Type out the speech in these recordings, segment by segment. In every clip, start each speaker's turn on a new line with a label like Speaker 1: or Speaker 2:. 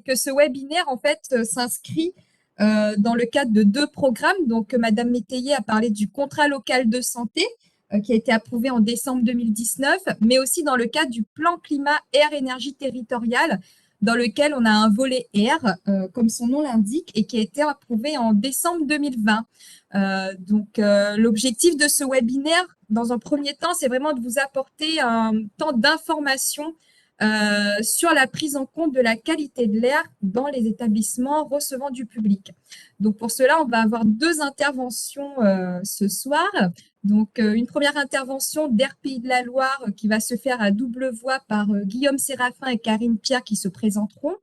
Speaker 1: que ce webinaire, en fait, s'inscrit dans le cadre de deux programmes. Donc, Madame Métayer a parlé du contrat local de santé qui a été approuvé en décembre 2019, mais aussi dans le cadre du plan climat air énergie territorial, dans lequel on a un volet air, comme son nom l'indique, et qui a été approuvé en décembre 2020. L'objectif de ce webinaire, dans un premier temps, c'est vraiment de vous apporter un temps d'information sur la prise en compte de la qualité de l'air dans les établissements recevant du public. Donc pour cela, on va avoir deux interventions ce soir. Une première intervention d'Air Pays de la Loire qui va se faire à double voix par Guillaume Séraphin et Karine Pierre qui se présenteront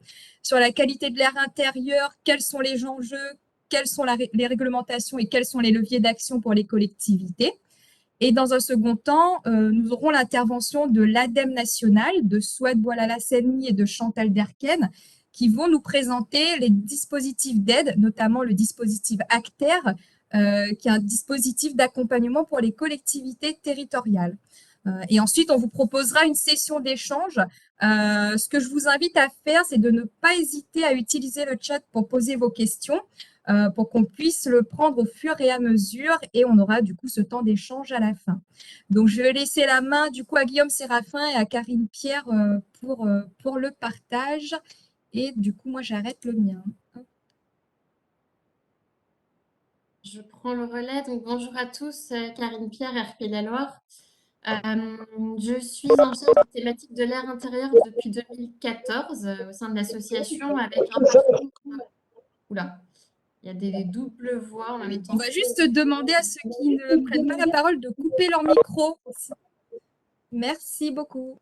Speaker 1: sur la qualité de l'air intérieur, quels sont les enjeux, quelles sont les réglementations et quels sont les leviers d'action pour les collectivités. Et dans un second temps, nous aurons l'intervention de l'ADEME national, de Souad Boualala-Selmi et de Chantal Derken, qui vont nous présenter les dispositifs d'aide, notamment le dispositif ACTER, qui est un dispositif d'accompagnement pour les collectivités territoriales. Et ensuite, on vous proposera une session d'échange. Ce que je vous invite à faire, c'est de ne pas hésiter à utiliser le chat pour poser vos questions, pour qu'on puisse le prendre au fur et à mesure et on aura du coup ce temps d'échange à la fin. Donc, je vais laisser la main du coup à Guillaume Séraphin et à Karine Pierre pour le partage. Et du coup, moi, j'arrête le mien.
Speaker 2: Je prends le relais. Donc, bonjour à tous, Karine Pierre, RP La Loire. Je suis en charge des thématiques de l'air intérieur depuis 2014 au sein de l'association avec un parcours. Oula, il y a des doubles voix en même temps.
Speaker 1: On va juste demander à ceux qui ne prennent pas la parole de couper leur micro. Merci beaucoup.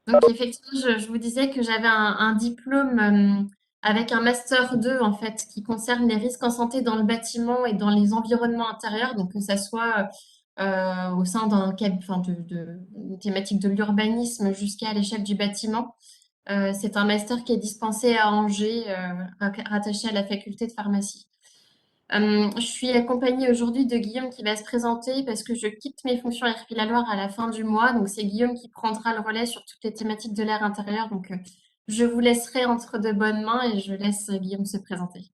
Speaker 2: Donc, effectivement, je vous disais que j'avais un diplôme avec un master 2 en fait, qui concerne les risques en santé dans le bâtiment et dans les environnements intérieurs, donc que ça soit au sein d'une thématique de l'urbanisme jusqu'à l'échelle du bâtiment. C'est un master qui est dispensé à Angers, rattaché à la faculté de pharmacie. Je suis accompagnée aujourd'hui de Guillaume qui va se présenter parce que je quitte mes fonctions à RP La Loire à la fin du mois. Donc, c'est Guillaume qui prendra le relais sur toutes les thématiques de l'air intérieur. Donc, je vous laisserai entre de bonnes mains et je laisse Guillaume se présenter.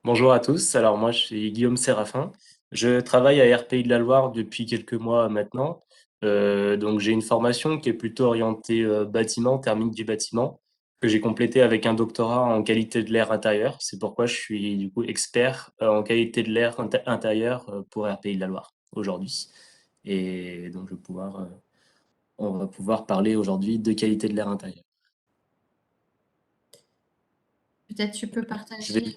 Speaker 3: Bonjour à tous, alors moi je suis Guillaume Séraphin, je travaille à RPI de la Loire depuis quelques mois maintenant. Donc j'ai une formation qui est plutôt orientée bâtiment, thermique du bâtiment, que j'ai complétée avec un doctorat en qualité de l'air intérieur. C'est pourquoi je suis du coup expert en qualité de l'air intérieur pour RPI de la Loire aujourd'hui. Et donc on va pouvoir parler aujourd'hui de qualité de l'air intérieur.
Speaker 2: Peut-être tu peux
Speaker 3: Je
Speaker 2: partager
Speaker 3: vais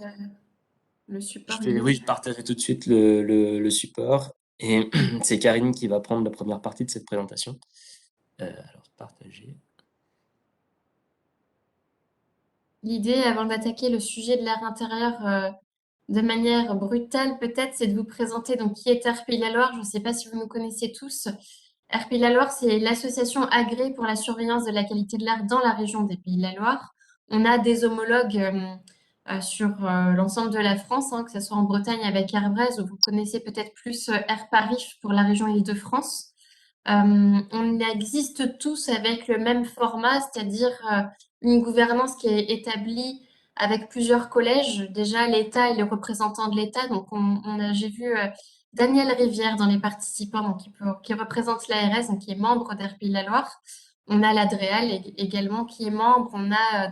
Speaker 2: le support,
Speaker 3: Oui,
Speaker 2: Guillaume.
Speaker 3: je partagerai tout de suite le support. Et c'est Karine qui va prendre la première partie de cette présentation. Alors, partager.
Speaker 2: L'idée, avant d'attaquer le sujet de l'air intérieur de manière brutale, peut-être, c'est de vous présenter donc qui est RPI La Loire. Je ne sais pas si vous nous connaissez tous. RPI La Loire, c'est l'association agréée pour la surveillance de la qualité de l'air dans la région des Pays de la Loire. On a des homologues sur l'ensemble de la France, hein, que ce soit en Bretagne avec Airbrez, ou vous connaissez peut-être plus Air Paris pour la région Île-de-France. On existe tous avec le même format, c'est-à-dire une gouvernance qui est établie avec plusieurs collèges. Déjà, l'État et les représentants de l'État. Donc, j'ai vu Daniel Rivière dans les participants, donc qui représente l'ARS, donc qui est membre d'RPI La Loire. On a l'ADREAL également qui est membre. On a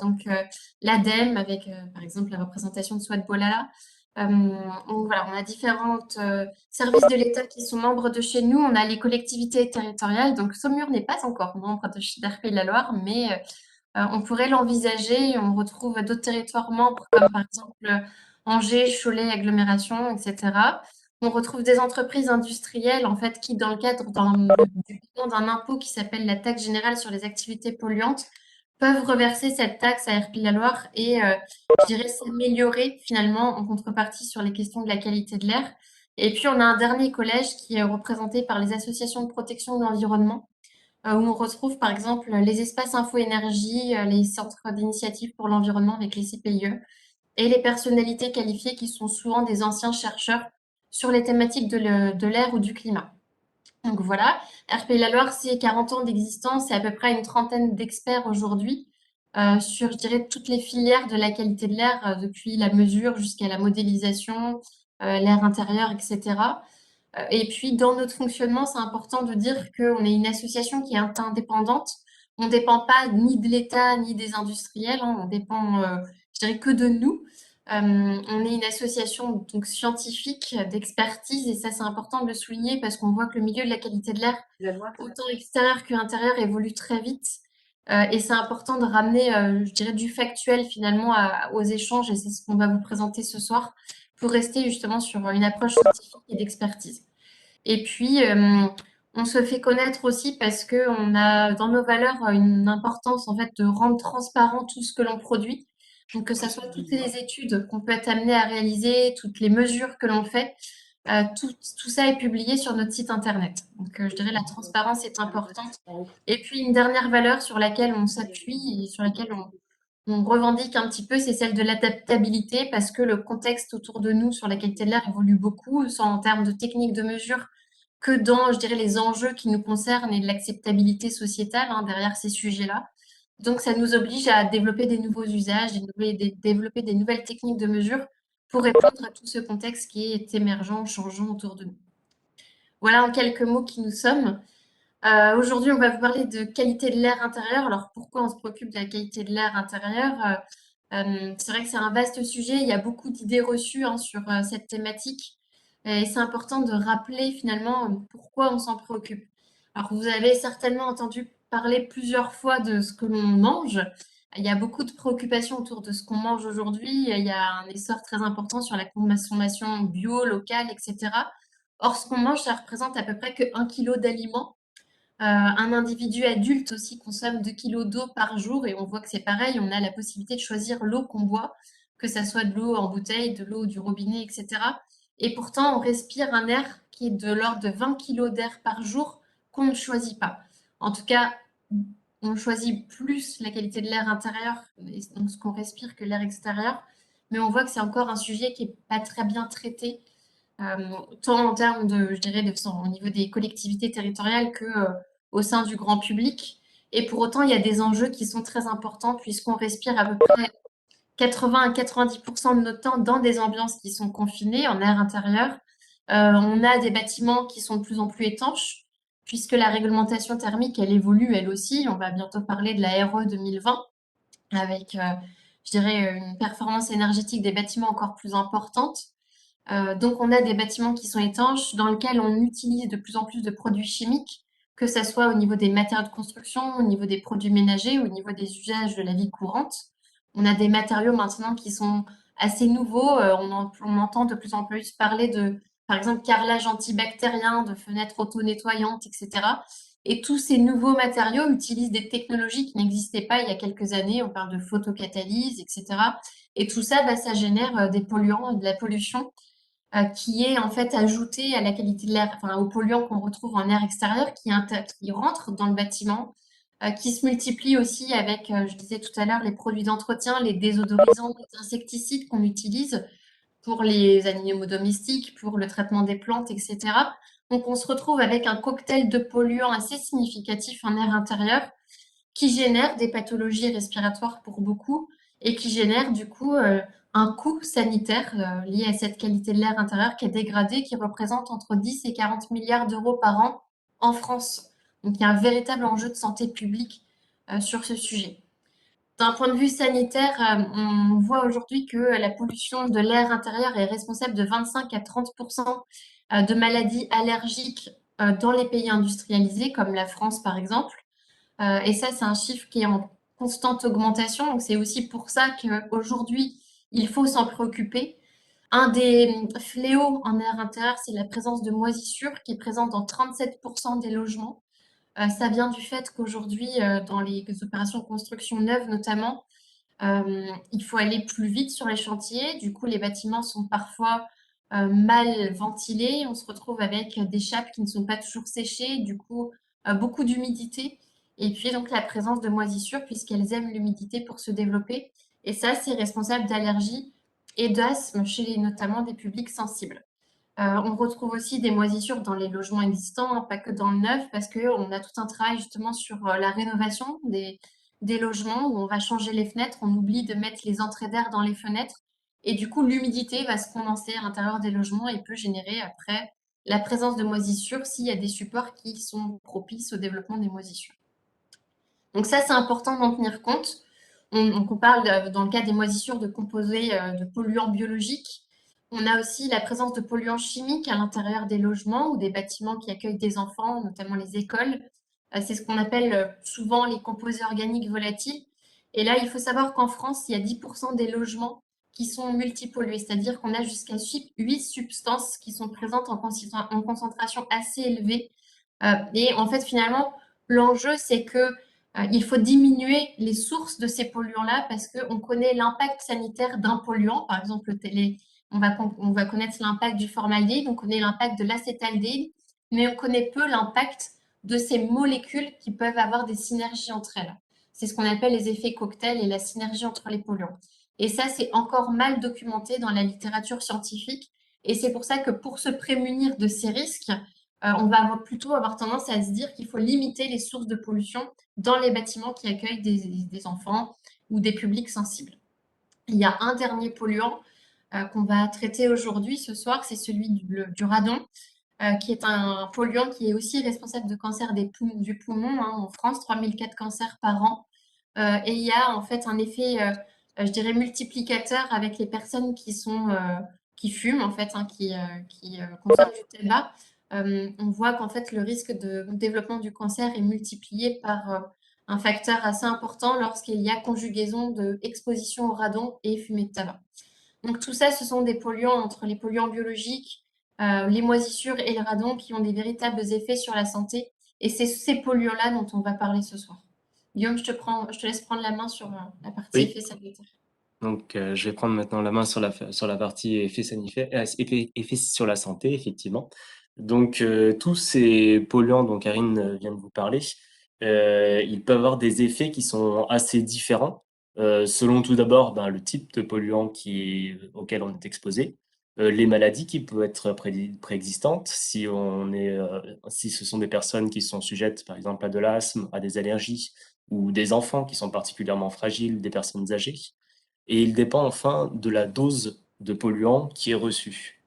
Speaker 2: l'ADEME avec, par exemple, la représentation de Souad Bolala. Donc voilà, on a différents services de l'État qui sont membres de chez nous. On a les collectivités territoriales. Donc Saumur n'est pas encore membre d'RPI de la Loire, mais on pourrait l'envisager. On retrouve d'autres territoires membres comme par exemple Angers, Cholet, agglomération, etc. On retrouve des entreprises industrielles en fait qui, dans le cadre du paiement d'un impôt qui s'appelle la taxe générale sur les activités polluantes, peuvent reverser cette taxe à RPI La Loire et je dirais s'améliorer finalement en contrepartie sur les questions de la qualité de l'air. Et puis on a un dernier collège qui est représenté par les associations de protection de l'environnement, où on retrouve par exemple les espaces info-énergie, les centres d'initiative pour l'environnement avec les CPIE, et les personnalités qualifiées qui sont souvent des anciens chercheurs sur les thématiques de l'air ou du climat. Donc voilà, RPI La Loire, c'est 40 ans d'existence et à peu près une trentaine d'experts aujourd'hui. sur, je dirais, toutes les filières de la qualité de l'air, depuis la mesure jusqu'à la modélisation, l'air intérieur, etc. Et puis, dans notre fonctionnement, c'est important de dire qu'on est une association qui est indépendante. On ne dépend pas ni de l'État ni des industriels, hein. On dépend, je dirais, que de nous. On est une association donc scientifique d'expertise et ça, c'est important de le souligner parce qu'on voit que le milieu de la qualité de l'air, autant extérieur qu'intérieur, évolue très vite. Et c'est important de ramener, je dirais, du factuel finalement aux échanges et c'est ce qu'on va vous présenter ce soir pour rester justement sur une approche scientifique et d'expertise. Et puis, on se fait connaître aussi parce qu'on a dans nos valeurs une importance en fait de rendre transparent tout ce que l'on produit. Donc que ça soit toutes les études qu'on peut être amené à réaliser, toutes les mesures que l'on fait, tout ça est publié sur notre site internet. Donc je dirais la transparence est importante. Et puis une dernière valeur sur laquelle on s'appuie et sur laquelle on revendique un petit peu, c'est celle de l'adaptabilité parce que le contexte autour de nous sur la qualité de l'air évolue beaucoup, soit en termes de techniques de mesure que dans, je dirais, les enjeux qui nous concernent et de l'acceptabilité sociétale hein, derrière ces sujets-là. Donc, ça nous oblige à développer des nouveaux usages, développer des nouvelles techniques de mesure pour répondre à tout ce contexte qui est émergent, changeant autour de nous. Voilà en quelques mots qui nous sommes. Aujourd'hui, on va vous parler de qualité de l'air intérieur. Alors, pourquoi on se préoccupe de la qualité de l'air intérieur? C'est vrai que c'est un vaste sujet. Il y a beaucoup d'idées reçues hein, sur cette thématique. Et c'est important de rappeler finalement pourquoi on s'en préoccupe. Alors, vous avez certainement entendu parler plusieurs fois de ce que l'on mange. Il y a beaucoup de préoccupations autour de ce qu'on mange aujourd'hui. Il y a un essor très important sur la consommation bio, locale, etc. Or, ce qu'on mange, ça représente à peu près que 1 kilo d'aliments. Un individu adulte aussi consomme 2 kilos d'eau par jour et on voit que c'est pareil, on a la possibilité de choisir l'eau qu'on boit, que ça soit de l'eau en bouteille, de l'eau du robinet, etc. Et pourtant, on respire un air qui est de l'ordre de 20 kilos d'air par jour qu'on ne choisit pas. En tout cas, on choisit plus la qualité de l'air intérieur, donc ce qu'on respire, que l'air extérieur. Mais on voit que c'est encore un sujet qui n'est pas très bien traité tant en termes de, je dirais, au niveau des collectivités territoriales que au sein du grand public. Et pour autant, il y a des enjeux qui sont très importants puisqu'on respire à peu près 80 à 90% de notre temps dans des ambiances qui sont confinées en air intérieur. On a des bâtiments qui sont de plus en plus étanches puisque la réglementation thermique, elle évolue elle aussi. On va bientôt parler de la RE 2020 avec, je dirais, une performance énergétique des bâtiments encore plus importante. Donc on a des bâtiments qui sont étanches dans lesquels on utilise de plus en plus de produits chimiques, que ça soit au niveau des matériaux de construction, au niveau des produits ménagers, au niveau des usages de la vie courante. On a des matériaux maintenant qui sont assez nouveaux. On entend de plus en plus parler de, par exemple, carrelage antibactérien, de fenêtres auto-nettoyantes, etc. Et tous ces nouveaux matériaux utilisent des technologies qui n'existaient pas il y a quelques années. On parle de photocatalyse, etc. Et tout ça, bah, ça génère des polluants, de la pollution qui est en fait ajouté à la qualité de l'air, enfin aux polluants qu'on retrouve en air extérieur, qui rentrent dans le bâtiment, qui se multiplient aussi avec, je disais tout à l'heure, les produits d'entretien, les désodorisants, les insecticides qu'on utilise pour les animaux domestiques, pour le traitement des plantes, etc. Donc on se retrouve avec un cocktail de polluants assez significatif en air intérieur qui génère des pathologies respiratoires pour beaucoup et qui génère du coup un coût sanitaire lié à cette qualité de l'air intérieur qui est dégradée, qui représente entre 10 et 40 milliards d'euros par an en France. Donc il y a un véritable enjeu de santé publique sur ce sujet. D'un point de vue sanitaire, on voit aujourd'hui que la pollution de l'air intérieur est responsable de 25 à 30% de maladies allergiques dans les pays industrialisés, comme la France par exemple. Et ça, c'est un chiffre qui est en constante augmentation. Donc, c'est aussi pour ça qu'aujourd'hui, il faut s'en préoccuper. Un des fléaux en air intérieur, c'est la présence de moisissures qui est présente dans 37% des logements. Ça vient du fait qu'aujourd'hui, dans les opérations de construction neuve notamment, il faut aller plus vite sur les chantiers. Du coup, les bâtiments sont parfois mal ventilés. On se retrouve avec des chapes qui ne sont pas toujours séchées. Du coup, beaucoup d'humidité. Et puis, donc, la présence de moisissures, puisqu'elles aiment l'humidité pour se développer. Et ça, c'est responsable d'allergies et d'asthme chez notamment des publics sensibles. On retrouve aussi des moisissures dans les logements existants, hein, pas que dans le neuf, parce qu'on a tout un travail justement sur la rénovation des logements où on va changer les fenêtres, on oublie de mettre les entrées d'air dans les fenêtres et du coup l'humidité va se condenser à l'intérieur des logements et peut générer après la présence de moisissures s'il y a des supports qui sont propices au développement des moisissures. Donc ça, c'est important d'en tenir compte. On parle, dans le cas des moisissures, de composés de polluants biologiques. On a aussi la présence de polluants chimiques à l'intérieur des logements ou des bâtiments qui accueillent des enfants, notamment les écoles. C'est ce qu'on appelle souvent les composés organiques volatiles. Et là, il faut savoir qu'en France, il y a 10% des logements qui sont multipollués, c'est-à-dire qu'on a jusqu'à 8 substances qui sont présentes en concentration assez élevée. Et en fait, finalement, l'enjeu, c'est que il faut diminuer les sources de ces polluants-là parce qu'on connaît l'impact sanitaire d'un polluant. Par exemple, on va connaître l'impact du formaldéhyde, on connaît l'impact de l'acétaldéhyde, mais on connaît peu l'impact de ces molécules qui peuvent avoir des synergies entre elles. C'est ce qu'on appelle les effets cocktails et la synergie entre les polluants. Et ça, c'est encore mal documenté dans la littérature scientifique. Et c'est pour ça que pour se prémunir de ces risques, on va plutôt avoir tendance à se dire qu'il faut limiter les sources de pollution dans les bâtiments qui accueillent des enfants ou des publics sensibles. Il y a un dernier polluant qu'on va traiter aujourd'hui, ce soir, c'est celui du radon, qui est un polluant qui est aussi responsable de cancer du poumon, hein, en France, 3004 cancers par an. Et il y a en fait un effet, je dirais, multiplicateur avec les personnes qui fument, en fait, hein, qui consomment du tabac. On voit qu'en fait, le risque de développement du cancer est multiplié par un facteur assez important lorsqu'il y a conjugaison de exposition au radon et fumée de tabac. Donc tout ça, ce sont des polluants entre les polluants biologiques, les moisissures et le radon qui ont des véritables effets sur la santé. Et c'est ces polluants-là dont on va parler ce soir. Guillaume, je te laisse prendre la main sur la partie
Speaker 3: Oui,
Speaker 2: effets sanitaires.
Speaker 3: donc je vais prendre maintenant la main sur la partie effets sanitaires, effets sur la santé, effectivement. Donc tous ces polluants dont Karine vient de vous parler, ils peuvent avoir des effets qui sont assez différents, selon tout d'abord ben, le type de polluant auquel on est exposé, les maladies qui peuvent être préexistantes, si ce sont des personnes qui sont sujettes par exemple à de l'asthme, à des allergies, ou des enfants qui sont particulièrement fragiles, des personnes âgées. Et il dépend enfin de la dose de polluant qui est reçue.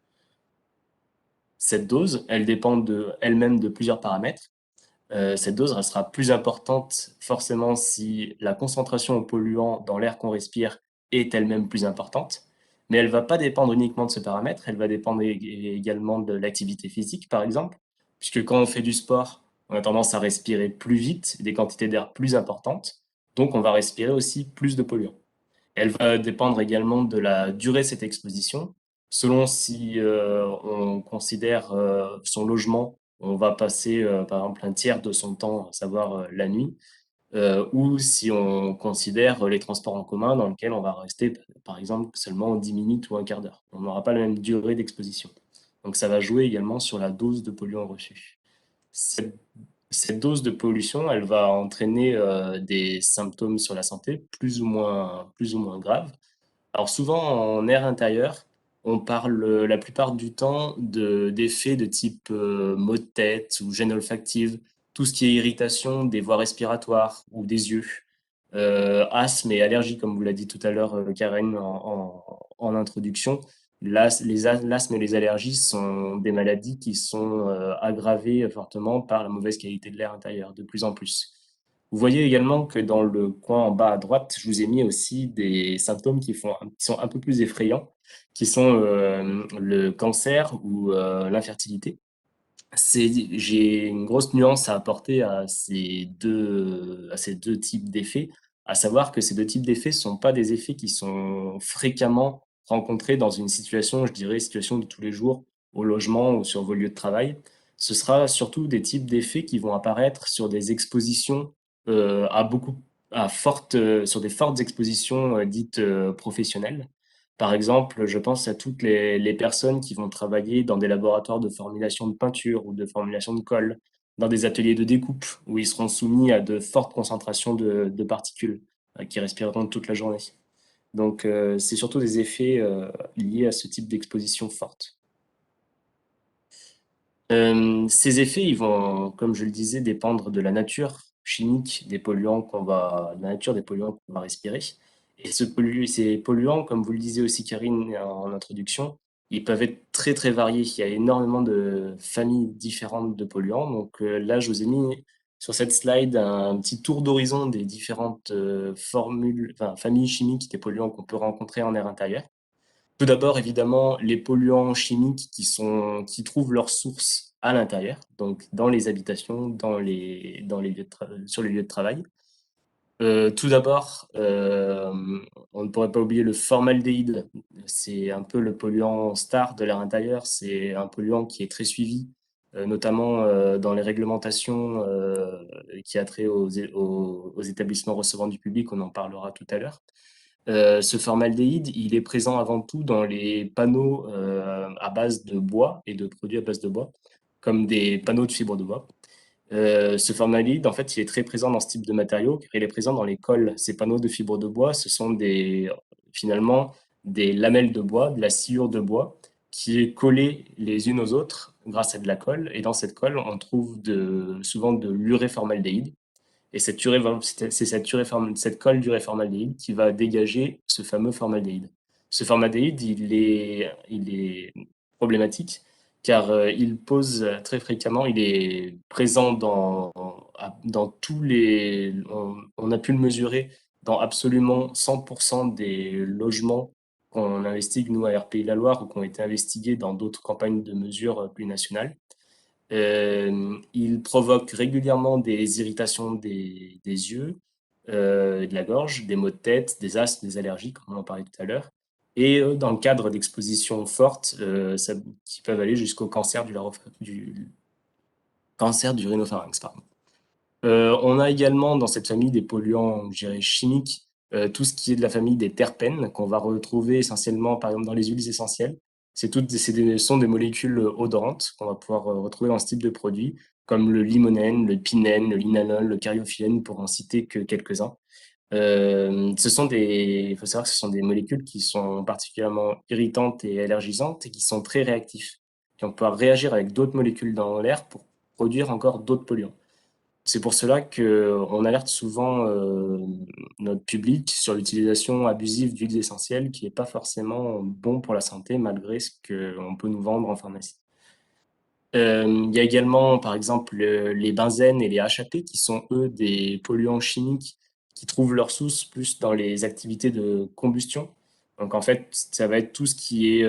Speaker 3: Cette dose, elle dépend elle-même de plusieurs paramètres. Cette dose restera plus importante forcément si la concentration en polluant dans l'air qu'on respire est elle-même plus importante. Mais elle ne va pas dépendre uniquement de ce paramètre, elle va dépendre également de l'activité physique, par exemple, puisque quand on fait du sport, on a tendance à respirer plus vite, des quantités d'air plus importantes, donc on va respirer aussi plus de polluants. Elle va dépendre également de la durée de cette exposition. Selon si on considère son logement, on va passer par exemple un tiers de son temps, à savoir la nuit, ou si on considère les transports en commun dans lesquels on va rester par exemple seulement 10 minutes ou un quart d'heure. On n'aura pas la même durée d'exposition. Donc ça va jouer également sur la dose de polluants reçus. Cette, cette dose de pollution, elle va entraîner des symptômes sur la santé plus ou moins graves. Alors souvent en air intérieur, on parle la plupart du temps d'effets de type maux de tête ou gêne olfactive, tout ce qui est irritation des voies respiratoires ou des yeux, asthme et allergie, comme vous l'a dit tout à l'heure Karen en introduction. L'asthme et les allergies sont des maladies qui sont aggravées fortement par la mauvaise qualité de l'air intérieur, de plus en plus. Vous voyez également que dans le coin en bas à droite, je vous ai mis aussi des symptômes qui sont un peu plus effrayants, qui sont le cancer ou l'infertilité. J'ai une grosse nuance à apporter à ces deux types d'effets, à savoir que ces deux types d'effets ne sont pas des effets qui sont fréquemment rencontrés dans une situation, je dirais, situation de tous les jours, au logement ou sur vos lieux de travail. Ce sera surtout des types d'effets qui vont apparaître sur des expositions à beaucoup, sur des fortes expositions dites professionnelles. Par exemple, je pense à toutes les personnes qui vont travailler dans des laboratoires de formulation de peinture ou de formulation de colle, dans des ateliers de découpe où ils seront soumis à de fortes concentrations de particules qui respireront toute la journée. Donc, c'est surtout des effets liés à ce type d'exposition forte. Ces effets, ils vont, comme je le disais, dépendre de la nature chimiques des polluants de la nature des polluants qu'on va respirer. Et ces polluants, comme vous le disiez aussi, Karine, en introduction, ils peuvent être très très variés. Il y a énormément de familles différentes de polluants. Donc là, je vous ai mis sur cette slide un petit tour d'horizon des différentes familles chimiques des polluants qu'on peut rencontrer en air intérieur. Tout d'abord, évidemment, les polluants chimiques qui trouvent leur source à l'intérieur, donc dans les habitations, sur les lieux de travail. Tout d'abord, on ne pourrait pas oublier le formaldéhyde. C'est un peu le polluant star de l'air intérieur. C'est un polluant qui est très suivi, notamment dans les réglementations qui a trait aux établissements recevant du public. On en parlera tout à l'heure. Ce formaldéhyde, il est présent avant tout dans les panneaux à base de bois et de produits à base de bois, comme des panneaux de fibre de bois. Ce formaldéhyde, en fait, il est très présent dans ce type de matériaux, car il est présent dans les cols. Ces panneaux de fibre de bois, ce sont finalement des lamelles de bois, de la sciure de bois, qui est collée les unes aux autres grâce à de la colle. Et dans cette colle, on trouve souvent de l'uréformaldéhyde. Et cette cette colle d'uréformaldéhyde qui va dégager ce fameux formaldéhyde. Ce formaldéhyde, il est problématique car il pose très fréquemment, il est présent dans tous on a pu le mesurer dans absolument 100% des logements qu'on investigue, nous, à RPI La Loire, ou qui ont été investigués dans d'autres campagnes de mesure plus nationales. Il provoque régulièrement des irritations des yeux, de la gorge, des maux de tête, des asthmes, des allergies, comme on en parlait tout à l'heure. Et dans le cadre d'expositions fortes, qui peuvent aller jusqu'au cancer du rhinopharynx, pardon. On a également dans cette famille des polluants, je dirais, chimiques, tout ce qui est de la famille des terpènes, qu'on va retrouver essentiellement, par exemple, dans les huiles essentielles. Ce sont des molécules odorantes qu'on va pouvoir retrouver dans ce type de produit, comme le limonène, le pinène, le linalol, le cariophyllène, pour en citer que quelques-uns. Il faut savoir que ce sont des molécules qui sont particulièrement irritantes et allergisantes et qui sont très réactifs, qui vont pouvoir réagir avec d'autres molécules dans l'air pour produire encore d'autres polluants. C'est pour cela qu'on alerte souvent notre public sur l'utilisation abusive d'huiles essentielles qui n'est pas forcément bon pour la santé malgré ce qu'on peut nous vendre en pharmacie. Il y a également, par exemple, les benzènes et les HAP qui sont, eux, des polluants chimiques qui trouvent leur source plus dans les activités de combustion. Donc, en fait, ça va être tout ce qui est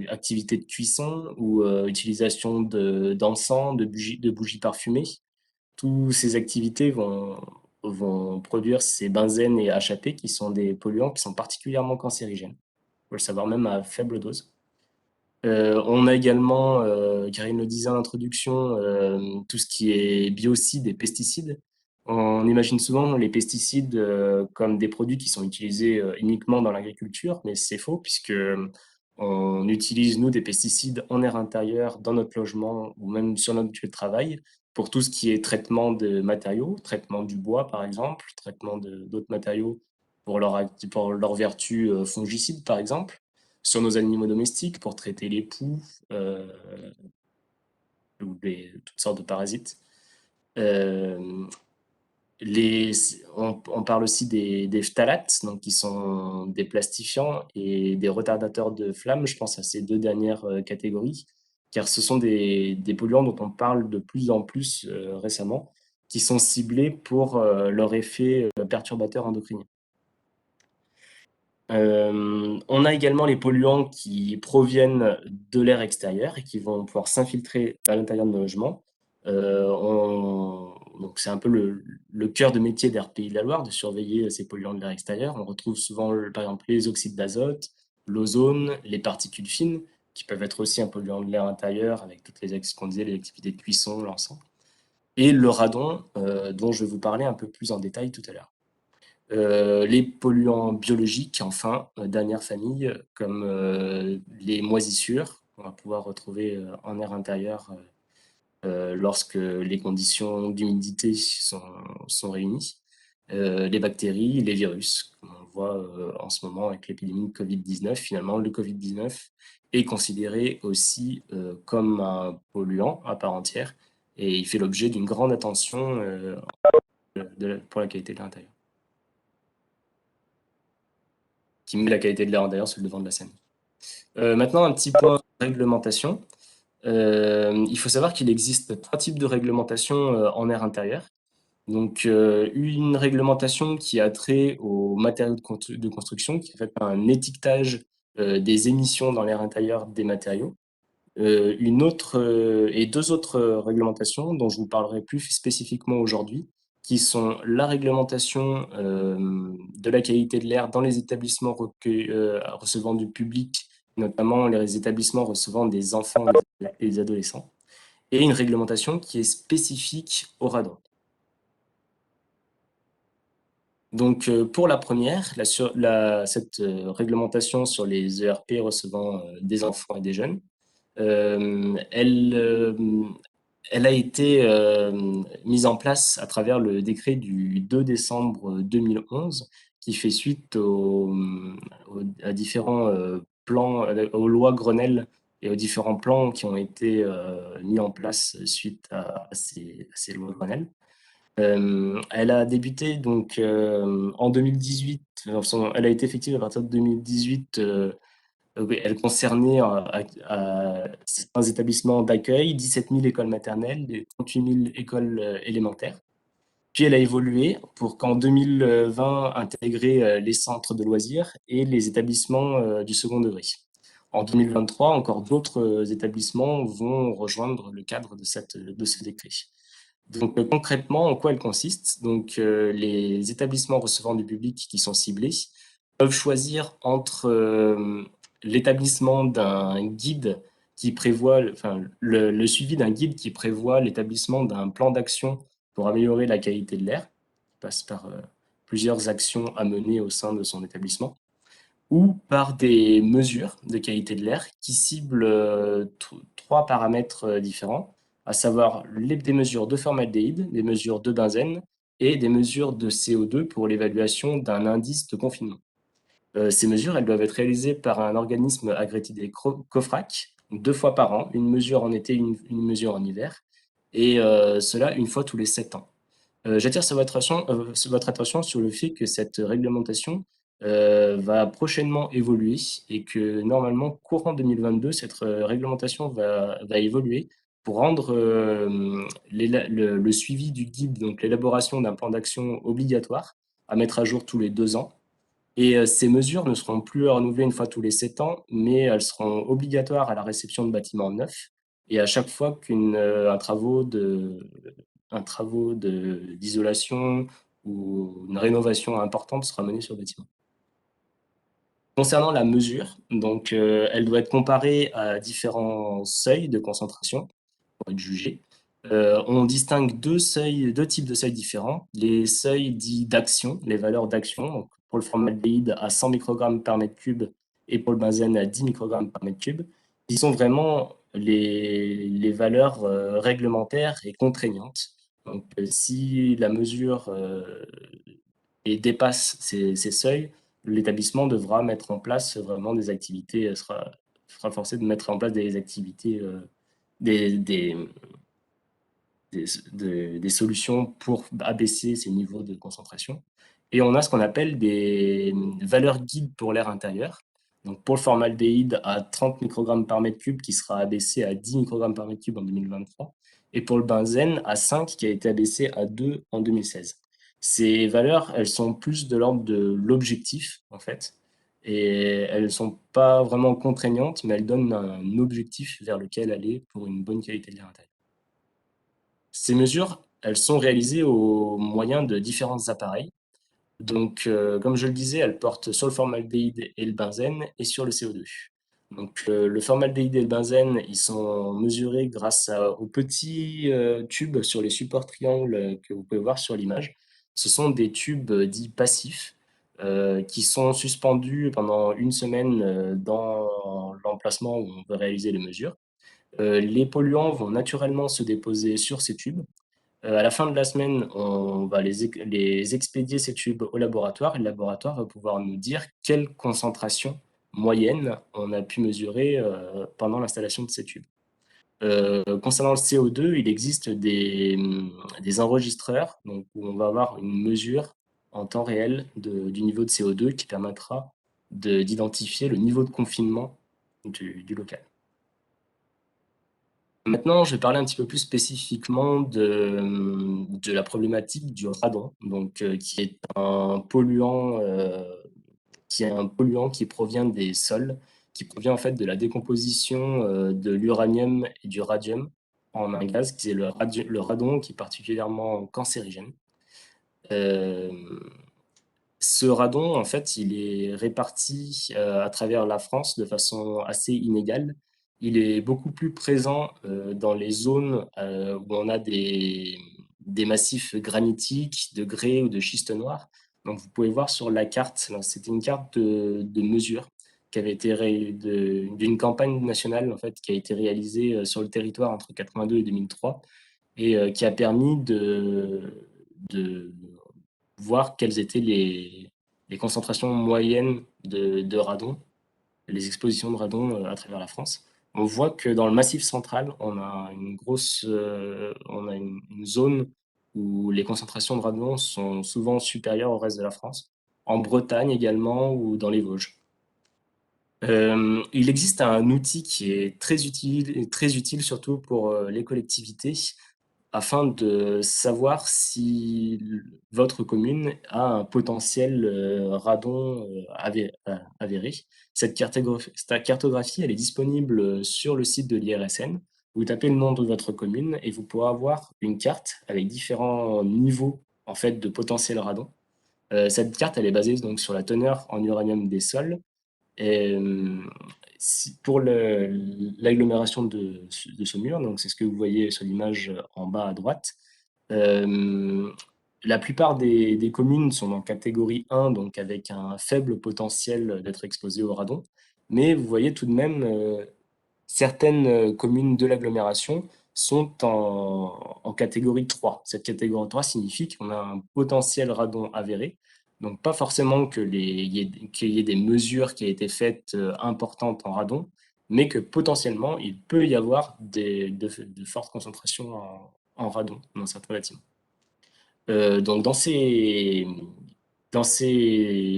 Speaker 3: activité de cuisson ou utilisation d'encens, de bougies parfumées. Toutes ces activités vont produire ces benzènes et HAP qui sont des polluants qui sont particulièrement cancérigènes. Il faut le savoir même à faible dose. On a également, Karine le disait en introduction, tout ce qui est biocides et pesticides. On imagine souvent les pesticides comme des produits qui sont utilisés uniquement dans l'agriculture, mais c'est faux puisque on utilise, nous, des pesticides en air intérieur, dans notre logement ou même sur notre lieu de travail pour tout ce qui est traitement de matériaux, traitement du bois par exemple, traitement d'autres matériaux pour leur vertu fongicide par exemple, sur nos animaux domestiques pour traiter les poux ou toutes sortes de parasites. Euh, on parle aussi des phtalates, donc qui sont des plastifiants et des retardateurs de flamme. Je pense à ces deux dernières catégories, car ce sont des polluants dont on parle de plus en plus récemment, qui sont ciblés pour leur effet perturbateur endocrinien. On a également les polluants qui proviennent de l'air extérieur et qui vont pouvoir s'infiltrer à l'intérieur de nos logements. Donc c'est un peu le cœur de métier d'RPI de la Loire, de surveiller ces polluants de l'air extérieur. On retrouve souvent, par exemple, les oxydes d'azote, l'ozone, les particules fines, qui peuvent être aussi un polluant de l'air intérieur, avec toutes les qu'on disait, les activités de cuisson, l'encens. Et le radon, dont je vais vous parler un peu plus en détail tout à l'heure. Les polluants biologiques, enfin, dernière famille, comme les moisissures, qu'on va pouvoir retrouver en air intérieur lorsque les conditions d'humidité sont réunies. Les bactéries, les virus, comme on le voit en ce moment avec l'épidémie de Covid-19. Finalement, le Covid-19 est considéré aussi comme un polluant à part entière et il fait l'objet d'une grande attention pour la qualité de l'air intérieur. Qui met la qualité de l'air intérieur sur le devant de la scène. Maintenant, un petit point réglementation. Il faut savoir qu'il existe 3 types de réglementation en air intérieur. Donc, une réglementation qui a trait aux matériaux de construction, qui fait un étiquetage des émissions dans l'air intérieur des matériaux. Une autre et 2 autres réglementations dont je vous parlerai plus spécifiquement aujourd'hui, qui sont la réglementation de la qualité de l'air dans les établissements recevant du public, notamment les établissements recevant des enfants et des adolescents, et une réglementation qui est spécifique au radon. Donc, pour la première, cette réglementation sur les ERP recevant des enfants et des jeunes, elle a été mise en place à travers le décret du 2 décembre 2011 qui fait suite à différents plans, aux lois Grenelle et aux différents plans qui ont été mis en place suite à ces lois Grenelle. Elle a débuté donc en 2018, elle a été effective à partir de 2018. Oui, elle concernait certains établissements d'accueil, 17 000 écoles maternelles, 38 000 écoles élémentaires. Puis elle a évolué pour qu'en 2020 intégrer les centres de loisirs et les établissements du second degré. En 2023, encore d'autres établissements vont rejoindre le cadre de ce décret. Donc concrètement, en quoi elle consiste? Donc les établissements recevant du public qui sont ciblés peuvent choisir entre l'établissement d'un guide qui prévoit, enfin le suivi d'un guide qui prévoit l'établissement d'un plan d'action pour améliorer la qualité de l'air, qui passe par plusieurs actions à mener au sein de son établissement, ou par des mesures de qualité de l'air qui ciblent 3 paramètres différents, à savoir des mesures de formaldéhyde, des mesures de benzène et des mesures de CO2 pour l'évaluation d'un indice de confinement. Ces mesures, elles doivent être réalisées par un organisme agréé COFRAC, 2 fois par an, une mesure en été, une mesure en hiver, et cela une fois tous les 7 ans. J'attire votre attention sur le fait que cette réglementation va prochainement évoluer et que normalement, courant 2022, cette réglementation va évoluer pour rendre le suivi du guide, donc l'élaboration d'un plan d'action obligatoire à mettre à jour tous les 2 ans. Et ces mesures ne seront plus renouvelées une fois tous les 7 ans, mais elles seront obligatoires à la réception de bâtiments neufs et à chaque fois qu'un travaux d'isolation ou une rénovation importante sera menée sur le bâtiment. Concernant la mesure, donc elle doit être comparée à différents seuils de concentration pour être jugée. On distingue 2 types de seuils différents. Les seuils dits d'action, les valeurs d'action, pour le formaldéhyde à 100 microgrammes par mètre cube et pour le benzène à 10 microgrammes par mètre cube, qui sont vraiment les valeurs réglementaires et contraignantes. Donc, si la mesure dépasse ces seuils, l'établissement devra mettre en place vraiment des activités, sera forcé de mettre en place des activités, des solutions pour abaisser ces niveaux de concentration. Et on a ce qu'on appelle des valeurs guides pour l'air intérieur. Donc pour le formaldéhyde à 30 microgrammes par mètre cube qui sera abaissé à 10 microgrammes par mètre cube en 2023. Et pour le benzène à 5 qui a été abaissé à 2 en 2016. Ces valeurs, elles sont plus de l'ordre de l'objectif en fait. Et elles ne sont pas vraiment contraignantes, mais elles donnent un objectif vers lequel aller pour une bonne qualité de l'air intérieur. Ces mesures, elles sont réalisées au moyen de différents appareils. Donc, comme je le disais, elles portent sur le formaldéhyde et le benzène et sur le CO2. Donc, le formaldéhyde et le benzène, ils sont mesurés grâce aux petits tubes sur les supports triangles que vous pouvez voir sur l'image. Ce sont des tubes dits passifs qui sont suspendus pendant une semaine dans l'emplacement où on veut réaliser les mesures. Les polluants vont naturellement se déposer sur ces tubes. À la fin de la semaine, on va les expédier ces tubes au laboratoire et le laboratoire va pouvoir nous dire quelle concentration moyenne on a pu mesurer pendant l'installation de ces tubes. Concernant le CO2, il existe des enregistreurs donc, où on va avoir une mesure en temps réel du niveau de CO2 qui permettra d'identifier le niveau de confinement du local. Maintenant, je vais parler un petit peu plus spécifiquement de la problématique du radon, donc, qui est un polluant qui provient des sols, qui provient en fait de la décomposition de l'uranium et du radium en un gaz qui est le radon, qui est particulièrement cancérigène. Euh, Ce radon, en fait, il est réparti à travers la France de façon assez inégale. Il est beaucoup plus présent dans les zones où on a des massifs granitiques, de grès ou de schiste noir. Donc, vous pouvez voir sur la carte, c'était une carte de mesure qui avait été d'une campagne nationale en fait, qui a été réalisée sur le territoire entre 82 et 2003 et qui a permis de voir quelles étaient les concentrations moyennes de radon, les expositions de radon à travers la France. On voit que dans le Massif central, on a une zone où les concentrations de radon sont souvent supérieures au reste de la France, en Bretagne également ou dans les Vosges. Il existe un outil qui est très utile surtout pour les collectivités, afin de savoir si votre commune a un potentiel radon avéré. Cette cartographie, elle est disponible sur le site de l'IRSN. Vous tapez le nom de votre commune et vous pourrez avoir une carte avec différents niveaux en fait, de potentiel radon. Cette carte, elle est basée donc sur la teneur en uranium des sols. Et, pour l'agglomération de Saumur, donc c'est ce que vous voyez sur l'image en bas à droite, euh, la plupart des communes sont en catégorie 1, donc avec un faible potentiel d'être exposées au radon. Mais vous voyez tout de même certaines communes de l'agglomération sont en catégorie 3. Cette catégorie 3 signifie qu'on a un potentiel radon avéré. Donc, pas forcément qu'il y ait des mesures qui aient été faites importantes en radon, mais que potentiellement, il peut y avoir de fortes concentrations en radon dans certains bâtiments. Donc, dans ces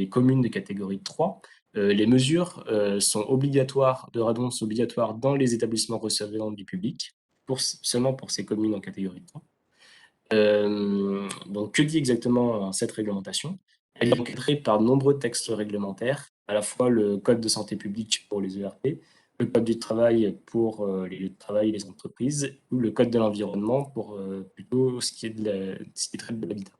Speaker 3: communes de catégorie 3, les mesures sont obligatoires, de radon sont obligatoires dans les établissements recevant du public, seulement pour ces communes en catégorie 3. Donc, que dit exactement cette réglementation? Elle est encadrée par de nombreux textes réglementaires, à la fois le Code de santé publique pour les ERP, le Code du travail pour les lieux de travail et les entreprises, ou le Code de l'environnement pour plutôt ce qui traite de l'habitat.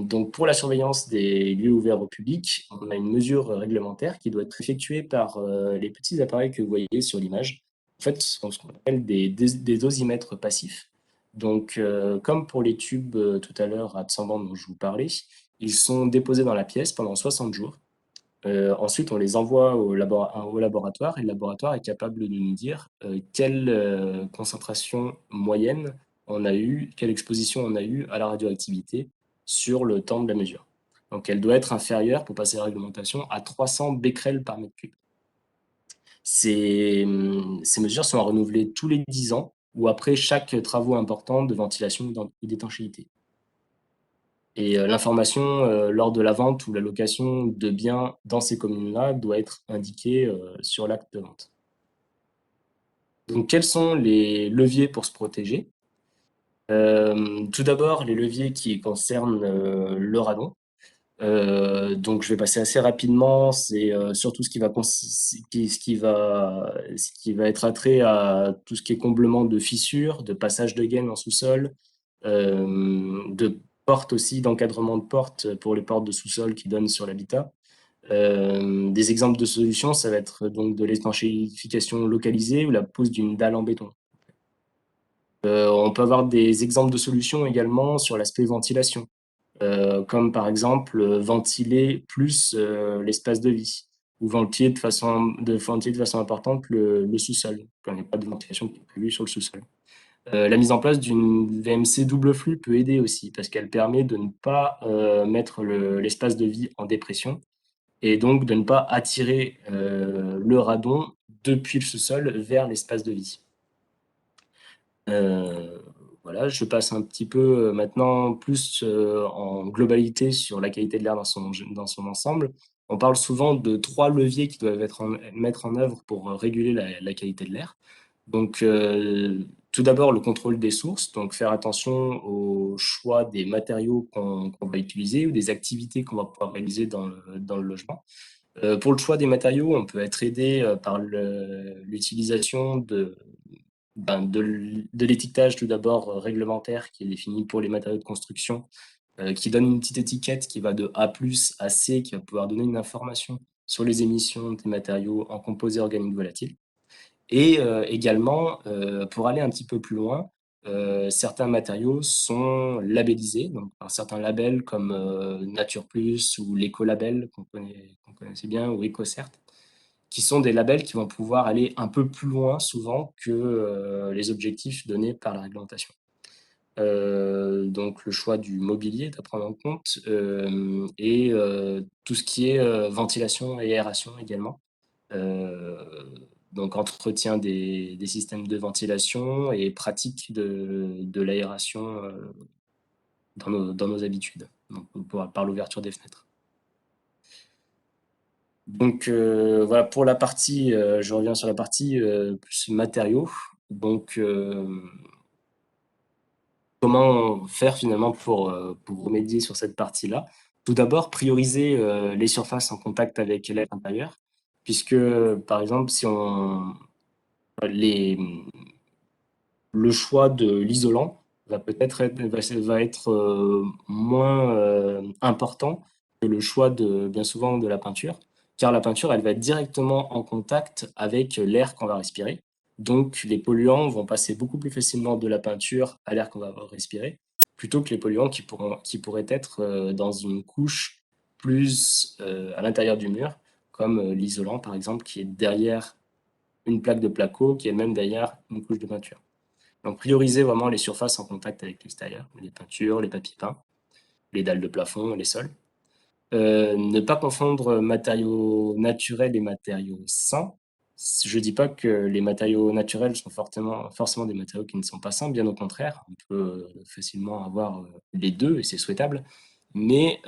Speaker 3: Donc pour la surveillance des lieux ouverts au public, on a une mesure réglementaire qui doit être effectuée par les petits appareils que vous voyez sur l'image. En fait, ce qu'on appelle des dosimètres passifs. Donc, comme pour les tubes tout à l'heure absorbants dont je vous parlais, ils sont déposés dans la pièce pendant 60 jours. Ensuite, on les envoie au laboratoire et le laboratoire est capable de nous dire quelle concentration moyenne on a eu, quelle exposition on a eu à la radioactivité sur le temps de la mesure. Donc, elle doit être inférieure, pour passer à la réglementation, à 300 becquerels par mètre cube. Ces mesures sont à renouveler tous les 10 ans ou après chaque travaux important de ventilation ou d'étanchéité. Et l'information lors de la vente ou la location de biens dans ces communes-là doit être indiquée sur l'acte de vente. Donc, quels sont les leviers pour se protéger? Tout d'abord, les leviers qui concernent le radon. Donc, je vais passer assez rapidement. C'est surtout ce qui va être attrait à tout ce qui est comblement de fissures, de passage de gaines en sous-sol, de portes aussi, d'encadrement de portes pour les portes de sous-sol qui donnent sur l'habitat. Des exemples de solutions, ça va être donc de l'étanchéification localisée ou la pose d'une dalle en béton. On peut avoir des exemples de solutions également sur l'aspect ventilation, comme par exemple ventiler plus l'espace de vie ou ventiler de façon importante le sous-sol, quand il n'y a pas de ventilation prévue sur le sous-sol. La mise en place d'une VMC double flux peut aider aussi parce qu'elle permet de ne pas mettre l'espace de vie en dépression et donc de ne pas attirer le radon depuis le sous-sol vers l'espace de vie. Euh, voilà, je passe un petit peu maintenant plus en globalité sur la qualité de l'air dans son ensemble. On parle souvent de 3 leviers qui doivent mettre en œuvre pour réguler la qualité de l'air. Donc, tout d'abord, le contrôle des sources, donc faire attention au choix des matériaux qu'on va utiliser ou des activités qu'on va pouvoir réaliser dans le logement. Pour le choix des matériaux, on peut être aidé par l'utilisation de l'étiquetage tout d'abord réglementaire qui est défini pour les matériaux de construction, qui donne une petite étiquette qui va de A+ à C, qui va pouvoir donner une information sur les émissions des matériaux en composés organiques volatiles. Et également, pour aller un petit peu plus loin, certains matériaux sont labellisés, donc par certains labels comme Nature Plus ou l'Écolabel qu'on connaissait bien, ou EcoCert, qui sont des labels qui vont pouvoir aller un peu plus loin souvent que les objectifs donnés par la réglementation. Donc le choix du mobilier est à prendre en compte et tout ce qui est ventilation et aération également. Euh, donc entretien des systèmes de ventilation et pratique de l'aération dans nos habitudes, donc, par l'ouverture des fenêtres. Donc voilà, pour la partie, je reviens sur la partie plus matériaux. Donc comment faire finalement pour remédier sur cette partie-là? Tout d'abord, prioriser les surfaces en contact avec l'air intérieur, puisque par exemple, si on les, le choix de l'isolant va être moins important que le choix bien souvent de la peinture, car la peinture, elle va être directement en contact avec l'air qu'on va respirer. Donc, les polluants vont passer beaucoup plus facilement de la peinture à l'air qu'on va respirer, plutôt que les polluants qui pourraient être dans une couche plus à l'intérieur du mur, comme l'isolant, par exemple, qui est derrière une plaque de placo, qui est même derrière une couche de peinture. Donc, prioriser vraiment les surfaces en contact avec l'extérieur, les peintures, les papiers peints, les dalles de plafond, les sols. Ne pas confondre matériaux naturels et matériaux sains. Je ne dis pas que les matériaux naturels sont forcément des matériaux qui ne sont pas sains, bien au contraire. On peut facilement avoir les deux et c'est souhaitable. Mais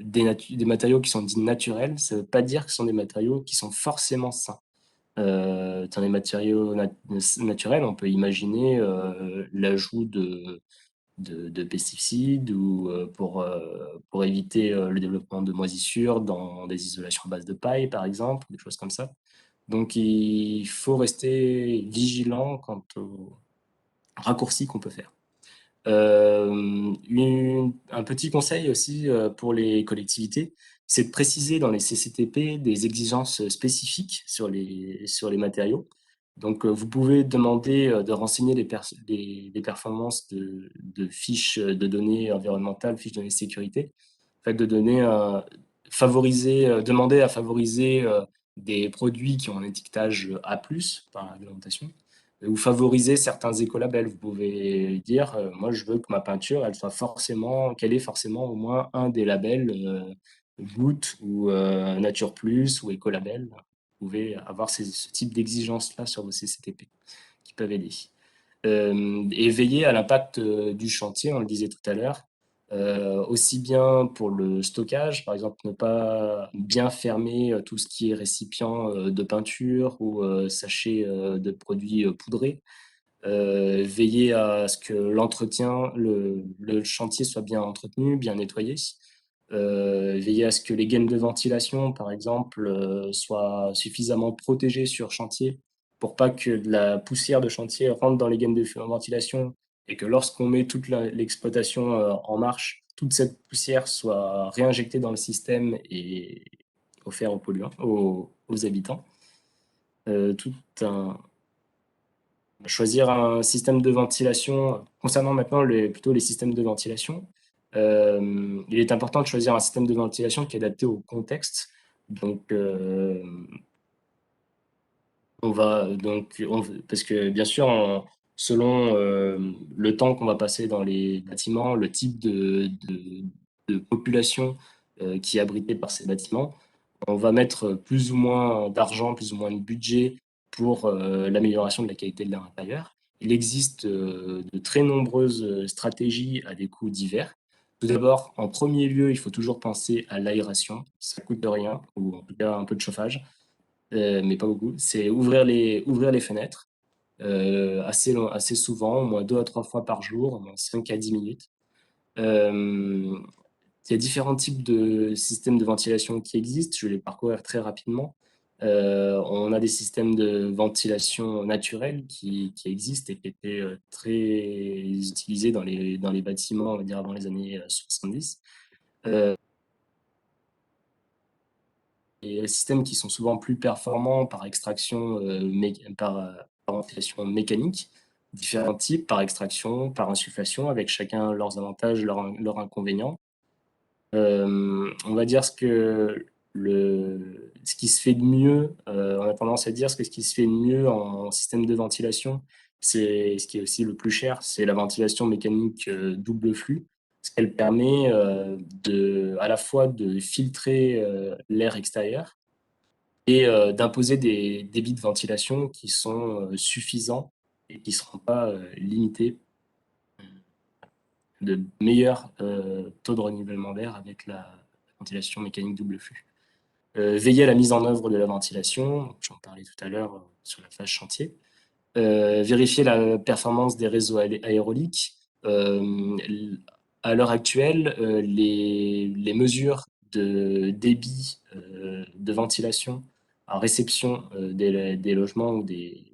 Speaker 3: des matériaux qui sont dits naturels, ça ne veut pas dire que ce sont des matériaux qui sont forcément sains. Dans les matériaux naturels, on peut imaginer l'ajout de pesticides ou pour éviter le développement de moisissures dans des isolations à base de paille, par exemple, des choses comme ça. Donc, il faut rester vigilant quant aux raccourcis qu'on peut faire. Un petit conseil aussi pour les collectivités, c'est de préciser dans les CCTP des exigences spécifiques sur les matériaux. Donc, vous pouvez demander de renseigner des performances de fiches de données environnementales, fiches de données de sécurité. En fait, demander à favoriser des produits qui ont un étiquetage A+, par la réglementation, ou favoriser certains écolabels. Vous pouvez dire, moi, je veux que ma peinture, qu'elle ait forcément au moins un des labels Goutte ou Nature Plus ou Écolabel. Vous pouvez avoir ce type d'exigences-là sur vos CCTP qui peuvent aider. Et veiller à l'impact du chantier, on le disait tout à l'heure, aussi bien pour le stockage, par exemple, ne pas bien fermer tout ce qui est récipient de peinture ou sachet de produits poudrés. Veiller à ce que le chantier soit bien entretenu, bien nettoyé. Veiller à ce que les gaines de ventilation, par exemple, soient suffisamment protégées sur chantier pour pas que de la poussière de chantier rentre dans les gaines de ventilation et que lorsqu'on met toute l'exploitation en marche, toute cette poussière soit réinjectée dans le système et offerte aux polluants, aux habitants. Tout un, Choisir un système de ventilation, concernant maintenant plutôt les systèmes de ventilation, il est important de choisir un système de ventilation qui est adapté au contexte. Donc, parce que bien sûr, selon le temps qu'on va passer dans les bâtiments, le type de population qui est abritée par ces bâtiments, on va mettre plus ou moins d'argent, plus ou moins de budget pour l'amélioration de la qualité de l'air intérieur. Il existe de très nombreuses stratégies à des coûts divers. Tout d'abord, en premier lieu, il faut toujours penser à l'aération. Ça coûte rien, ou en tout cas un peu de chauffage, mais pas beaucoup. C'est ouvrir les fenêtres assez souvent, au moins 2 à 3 fois par jour, au moins 5 à 10 minutes. Euh, il y a différents types de systèmes de ventilation qui existent. Je vais les parcourir très rapidement. On a des systèmes de ventilation naturelle qui existent et qui étaient très utilisés dans les bâtiments, on va dire, avant les années 70. Des systèmes qui sont souvent plus performants par extraction, par ventilation mécanique, différents types, par extraction, par insufflation, avec chacun leurs avantages, leurs inconvénients. On va dire ce qui se fait de mieux, on a tendance à dire ce qui se fait de mieux en système de ventilation, c'est ce qui est aussi le plus cher, c'est la ventilation mécanique double flux, ce qu'elle permet à la fois de filtrer l'air extérieur et d'imposer des débits de ventilation qui sont suffisants et qui ne seront pas limités, de meilleurs taux de renouvellement d'air avec la ventilation mécanique double flux. Veiller à la mise en œuvre de la ventilation, j'en parlais tout à l'heure sur la phase chantier. Vérifier la performance des réseaux aéroliques. À l'heure actuelle, les mesures de débit de ventilation à réception des logements ou des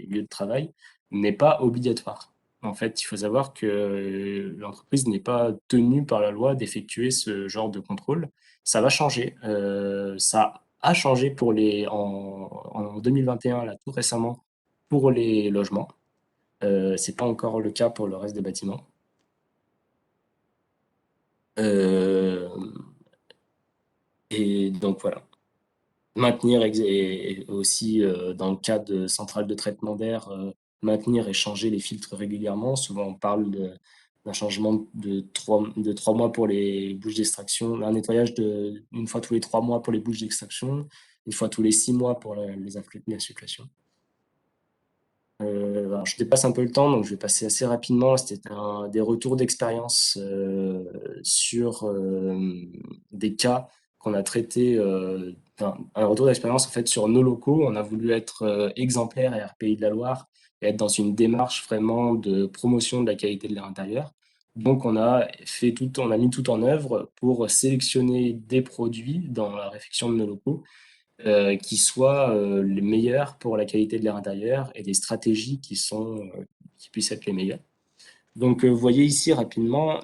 Speaker 3: lieux de travail n'est pas obligatoire. En fait, il faut savoir que l'entreprise n'est pas tenue par la loi d'effectuer ce genre de contrôle. Ça va changer. Ça a changé en 2021, là, tout récemment, pour les logements. C'est pas encore le cas pour le reste des bâtiments. Euh, et donc voilà. Maintenir et aussi dans le cas de centrales de traitement d'air, maintenir et changer les filtres régulièrement. Souvent on parle d'un changement de 3 mois pour les bouches d'extraction, un nettoyage une fois tous les 3 mois pour les bouches d'extraction, une fois tous les 6 mois pour les insufflations. Alors, je dépasse un peu le temps, donc je vais passer assez rapidement. C'était des retours d'expérience sur des cas qu'on a traités, un retour d'expérience en fait sur nos locaux. On a voulu être exemplaire à RPI de la Loire et être dans une démarche vraiment de promotion de la qualité de l'air intérieur. Donc on a mis tout en œuvre pour sélectionner des produits dans la réfection de nos locaux qui soient les meilleurs pour la qualité de l'air intérieur et des stratégies qui puissent être les meilleures. Donc, vous voyez ici rapidement,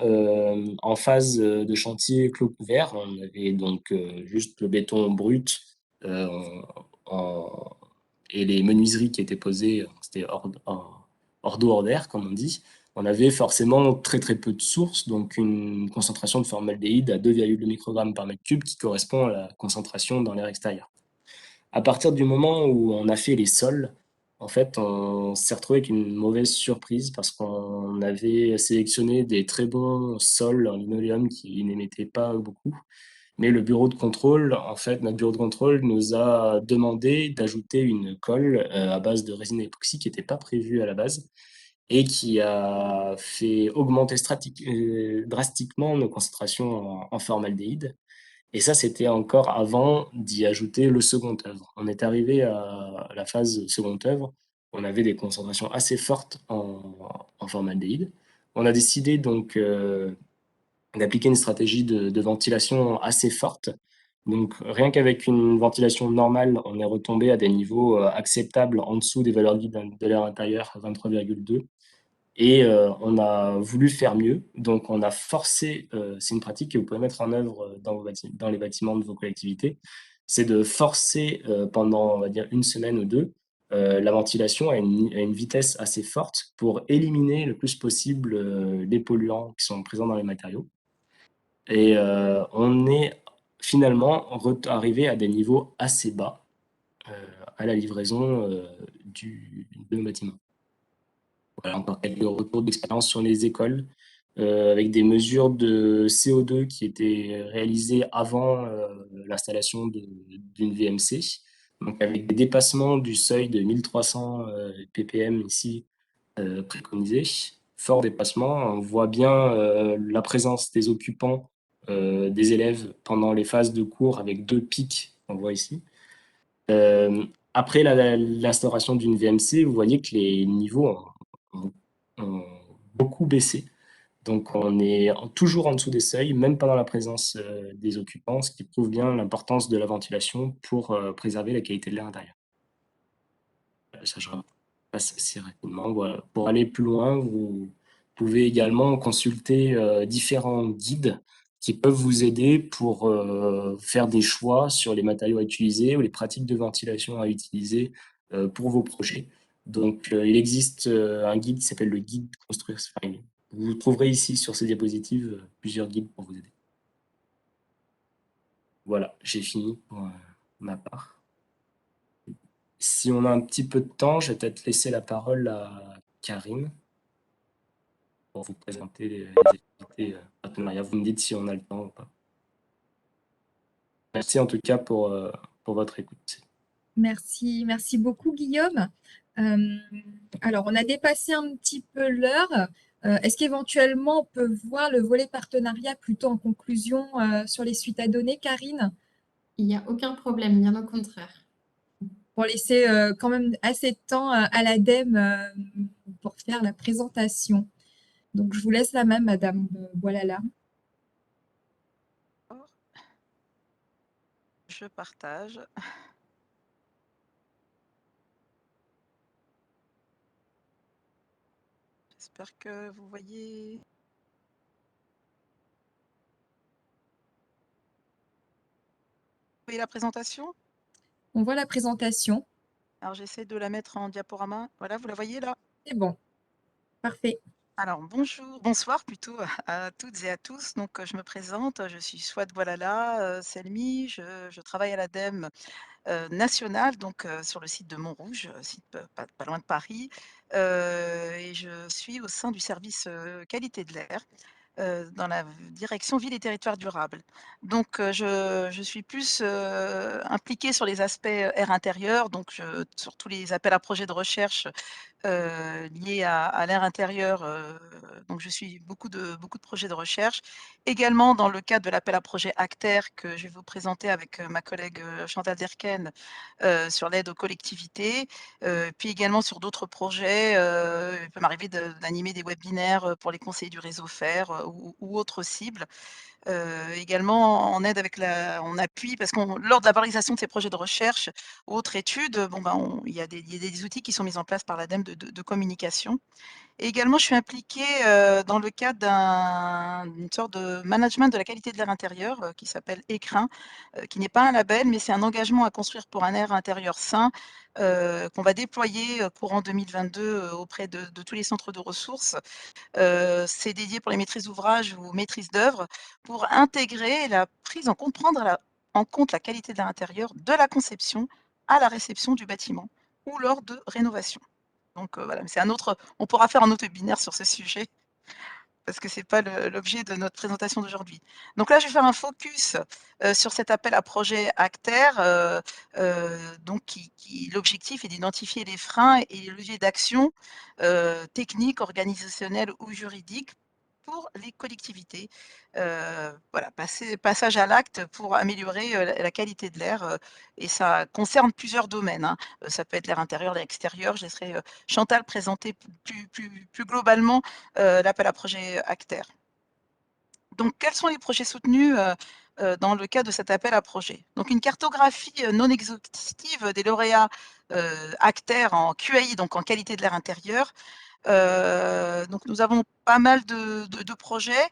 Speaker 3: en phase de chantier clos couvert, on avait donc juste le béton brut euh, en- et les menuiseries qui étaient posées, c'était hors d'eau, hors d'air, comme on dit. On avait forcément très très peu de sources, donc une concentration de formaldéhyde à 2,2 microgrammes par mètre cube qui correspond à la concentration dans l'air extérieur. À partir du moment où on a fait les sols, en fait, on s'est retrouvé avec une mauvaise surprise parce qu'on avait sélectionné des très bons sols en linoléum qui n'émettaient pas beaucoup. Mais le bureau de contrôle, en fait, notre bureau de contrôle nous a demandé d'ajouter une colle à base de résine époxy qui n'était pas prévue à la base et qui a fait augmenter drastiquement nos concentrations en formaldéhyde. Et ça, c'était encore avant d'y ajouter le second œuvre. On est arrivé à la phase seconde œuvre, on avait des concentrations assez fortes en formaldéhyde. On a décidé donc d'appliquer une stratégie de ventilation assez forte. Donc rien qu'avec une ventilation normale, on est retombé à des niveaux acceptables en dessous des valeurs guides de l'air intérieur, 23,2. Et on a voulu faire mieux, donc on a forcé, c'est une pratique que vous pouvez mettre en œuvre dans les bâtiments de vos collectivités, c'est de forcer pendant, on va dire, une semaine ou deux, la ventilation à une vitesse assez forte pour éliminer le plus possible les polluants qui sont présents dans les matériaux. Et on est finalement arrivé à des niveaux assez bas à la livraison de nos bâtiments. Voilà, encore quelques retours d'expérience sur les écoles, avec des mesures de CO2 qui étaient réalisées avant l'installation d'une VMC, donc avec des dépassements du seuil de 1300 ppm ici préconisé. Fort dépassement, on voit bien la présence des occupants, des élèves pendant les phases de cours avec 2 pics qu'on voit ici. Après l'instauration d'une VMC, vous voyez que les niveaux ont beaucoup baissé. Donc on est toujours en dessous des seuils, même pendant la présence des occupants, ce qui prouve bien l'importance de la ventilation pour préserver la qualité de l'air intérieur. Ça, je passe assez rapidement. Voilà. Pour aller plus loin, vous pouvez également consulter différents guides qui peuvent vous aider pour faire des choix sur les matériaux à utiliser ou les pratiques de ventilation à utiliser pour vos projets. Donc, il existe un guide qui s'appelle le guide Construire Smile. Vous trouverez ici sur ces diapositives plusieurs guides pour vous aider. Voilà, j'ai fini pour ma part. Si on a un petit peu de temps, je vais peut-être laisser la parole à Karine pour vous présenter les activités partenariats. Vous me dites si on a le temps ou pas. Merci en tout cas pour votre écoute.
Speaker 1: Merci, merci beaucoup, Guillaume. Alors, on a dépassé un petit peu l'heure. Est-ce qu'éventuellement, on peut voir le volet partenariat plutôt en conclusion sur les suites à donner, Karine,
Speaker 2: Il n'y a aucun problème, bien au contraire.
Speaker 1: pour laisser quand même assez de temps à l'ADEME pour faire la présentation. Donc, je vous laisse la main, Madame Boilala.
Speaker 4: Je partage. J'espère que vous voyez. Vous voyez la présentation?
Speaker 1: On voit la présentation.
Speaker 4: Alors j'essaie de la mettre en diaporama. Voilà, vous la voyez là?
Speaker 1: C'est bon. Parfait.
Speaker 4: Alors bonsoir plutôt à toutes et à tous. Donc je me présente, je suis Swat Boilala Selmi, je travaille à l'ADEME nationale, donc sur le site de Montrouge, site pas loin de Paris. Et je suis au sein du service qualité de l'air. Dans la direction ville et territoires durables. Donc, je suis plus, impliquée sur les aspects, air intérieur, donc sur tous les appels à projets de recherche, liés à l'air intérieur, donc je suis beaucoup de projets de recherche. Également dans le cadre de l'appel à projet ACTER que je vais vous présenter avec, ma collègue, Chantal Derken, sur l'aide aux collectivités, puis également sur d'autres projets, il peut m'arriver d'animer des webinaires, pour les conseillers du réseau FAIR, ou autres cibles. Également en aide avec en appui parce qu'on lors de la valorisation de ces projets de recherche ou autres études, bon ben, il y a des outils qui sont mis en place par l'ADEME de communication. Et également, je suis impliquée, dans le cadre d'une sorte de management de la qualité de l'air intérieur, qui s'appelle ECRIN, qui n'est pas un label, mais c'est un engagement à construire pour un air intérieur sain, qu'on va déployer, courant 2022, auprès de tous les centres de ressources. C'est dédié pour les maîtrises d'ouvrage ou maîtrises d'œuvre, pour intégrer la prise en en compte la qualité de l'air intérieur, de la conception à la réception du bâtiment ou lors de rénovation. Donc voilà, mais c'est un autre on pourra faire un autre webinaire sur ce sujet, parce que c'est pas l'objet de notre présentation d'aujourd'hui. Donc là, je vais faire un focus, sur cet appel à projet ACTER, donc l'objectif est d'identifier les freins et les leviers d'action, techniques, organisationnels ou juridiques pour les collectivités. Voilà, passage à l'acte pour améliorer, la qualité de l'air, et ça concerne plusieurs domaines, hein. Ça peut être l'air intérieur, l'air extérieur. Je laisserai, Chantal présenter plus globalement, l'appel à projet ACTER. Donc quels sont les projets soutenus, dans le cadre de cet appel à projet? Donc une cartographie, non exhaustive des lauréats, ACTER en QAI, donc en qualité de l'air intérieur. Donc nous avons pas mal de projets,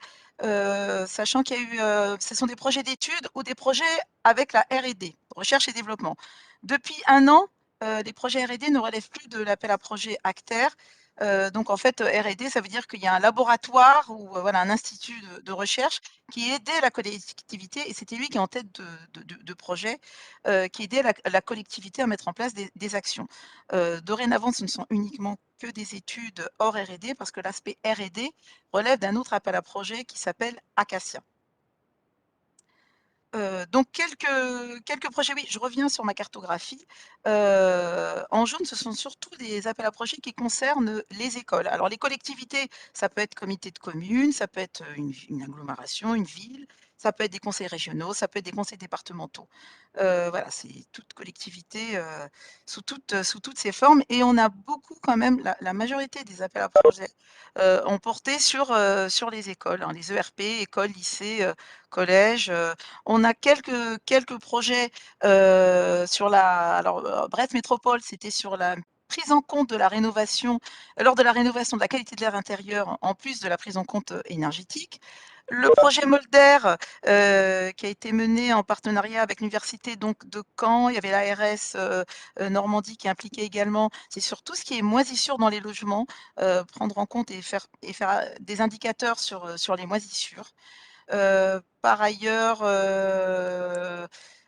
Speaker 4: sachant qu'il y a eu, ce sont des projets d'études ou des projets avec la R&D, recherche et développement. Depuis 1 an, les projets R&D ne relèvent plus de l'appel à projet ACTER. Donc en fait, R&D, ça veut dire qu'il y a un laboratoire ou voilà, un institut de recherche qui aidait la collectivité et c'était lui qui est en tête de projet, qui aidait la collectivité à mettre en place des actions. Dorénavant, ce ne sont uniquement que des études hors R&D parce que l'aspect R&D relève d'un autre appel à projet qui s'appelle Acacia. Donc quelques projets, oui, je reviens sur ma cartographie. En jaune, ce sont surtout des appels à projets qui concernent les écoles. Alors les collectivités, ça peut être comité de communes, ça peut être une agglomération, une ville, ça peut être des conseils régionaux, ça peut être des conseils départementaux. Voilà, c'est toute collectivité sous toutes ses formes. Et on a beaucoup quand même, la majorité des appels à projets ont porté sur les écoles, hein, les ERP, écoles, lycées, collèges. On a quelques projets sur Brest Métropole, c'était sur la prise en compte de la rénovation, lors de la rénovation de la qualité de l'air intérieur, en plus de la prise en compte énergétique. Le projet Molder, qui a été mené en partenariat avec l'université donc de Caen, il y avait l'ARS Normandie qui est impliquée également. C'est sur tout ce qui est moisissure dans les logements, prendre en compte et faire des indicateurs sur les moisissures. Par ailleurs,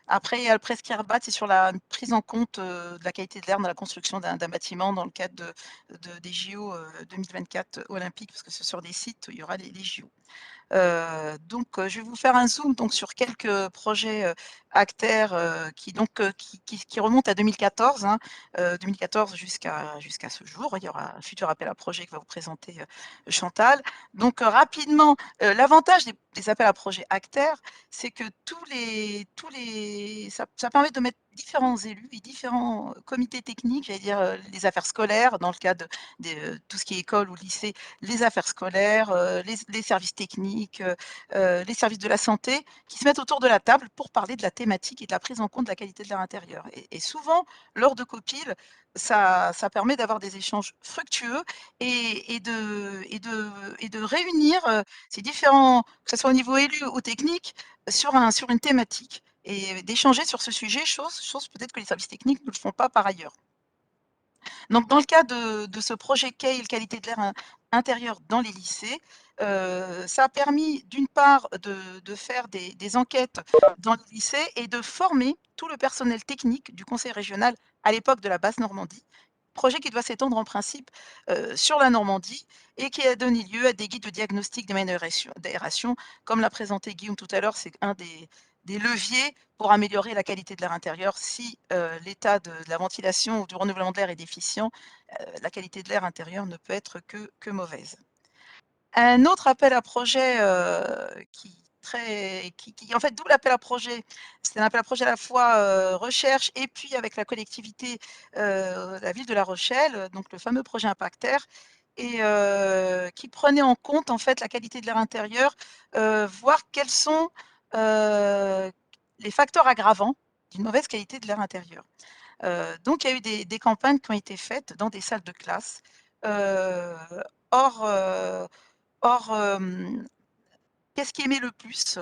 Speaker 4: après, il y a le Presqu'Herbat, c'est sur la prise en compte de la qualité de l'air dans la construction d'un bâtiment dans le cadre des JO 2024 olympiques, parce que c'est sur des sites où il y aura les JO. Donc, je vais vous faire un zoom donc, sur quelques projets Acter qui remontent à 2014, hein, 2014 jusqu'à ce jour. Il y aura un futur appel à projet que va vous présenter Chantal. Donc, rapidement, l'avantage des appels à projet Acter, c'est que ça permet de mettre différents élus et différents comités techniques, j'allais dire les affaires scolaires, dans le cadre de tout ce qui est école ou lycée, les affaires scolaires, les services techniques, les services de la santé, qui se mettent autour de la table pour parler de la thématique et de la prise en compte de la qualité de l'air intérieur. Et souvent, lors de COPIL, ça permet d'avoir des échanges fructueux et de réunir ces différents, que ce soit au niveau élu ou technique, sur une thématique et d'échanger sur ce sujet, chose peut-être que les services techniques ne le font pas par ailleurs. Donc, dans le cas de ce projet CAIL, qualité de l'air intérieur dans les lycées, ça a permis d'une part de faire des enquêtes dans les lycées et de former tout le personnel technique du conseil régional à l'époque de la Basse-Normandie. Projet qui doit s'étendre en principe sur la Normandie et qui a donné lieu à des guides de diagnostic des moyens d'aération. Comme l'a présenté Guillaume tout à l'heure, c'est un des leviers pour améliorer la qualité de l'air intérieur. Si l'état de la ventilation ou du renouvellement de l'air est déficient, la qualité de l'air intérieur ne peut être que mauvaise. Un autre appel à projet en fait, d'où l'appel à projet, c'est un appel à projet à la fois recherche et puis avec la collectivité, la ville de La Rochelle, donc le fameux projet Impactair, et qui prenait en compte en fait la qualité de l'air intérieur, voir quels sont les facteurs aggravants d'une mauvaise qualité de l'air intérieur. Donc il y a eu des campagnes qui ont été faites dans des salles de classe, hors, Or, qu'est-ce qui émet le plus,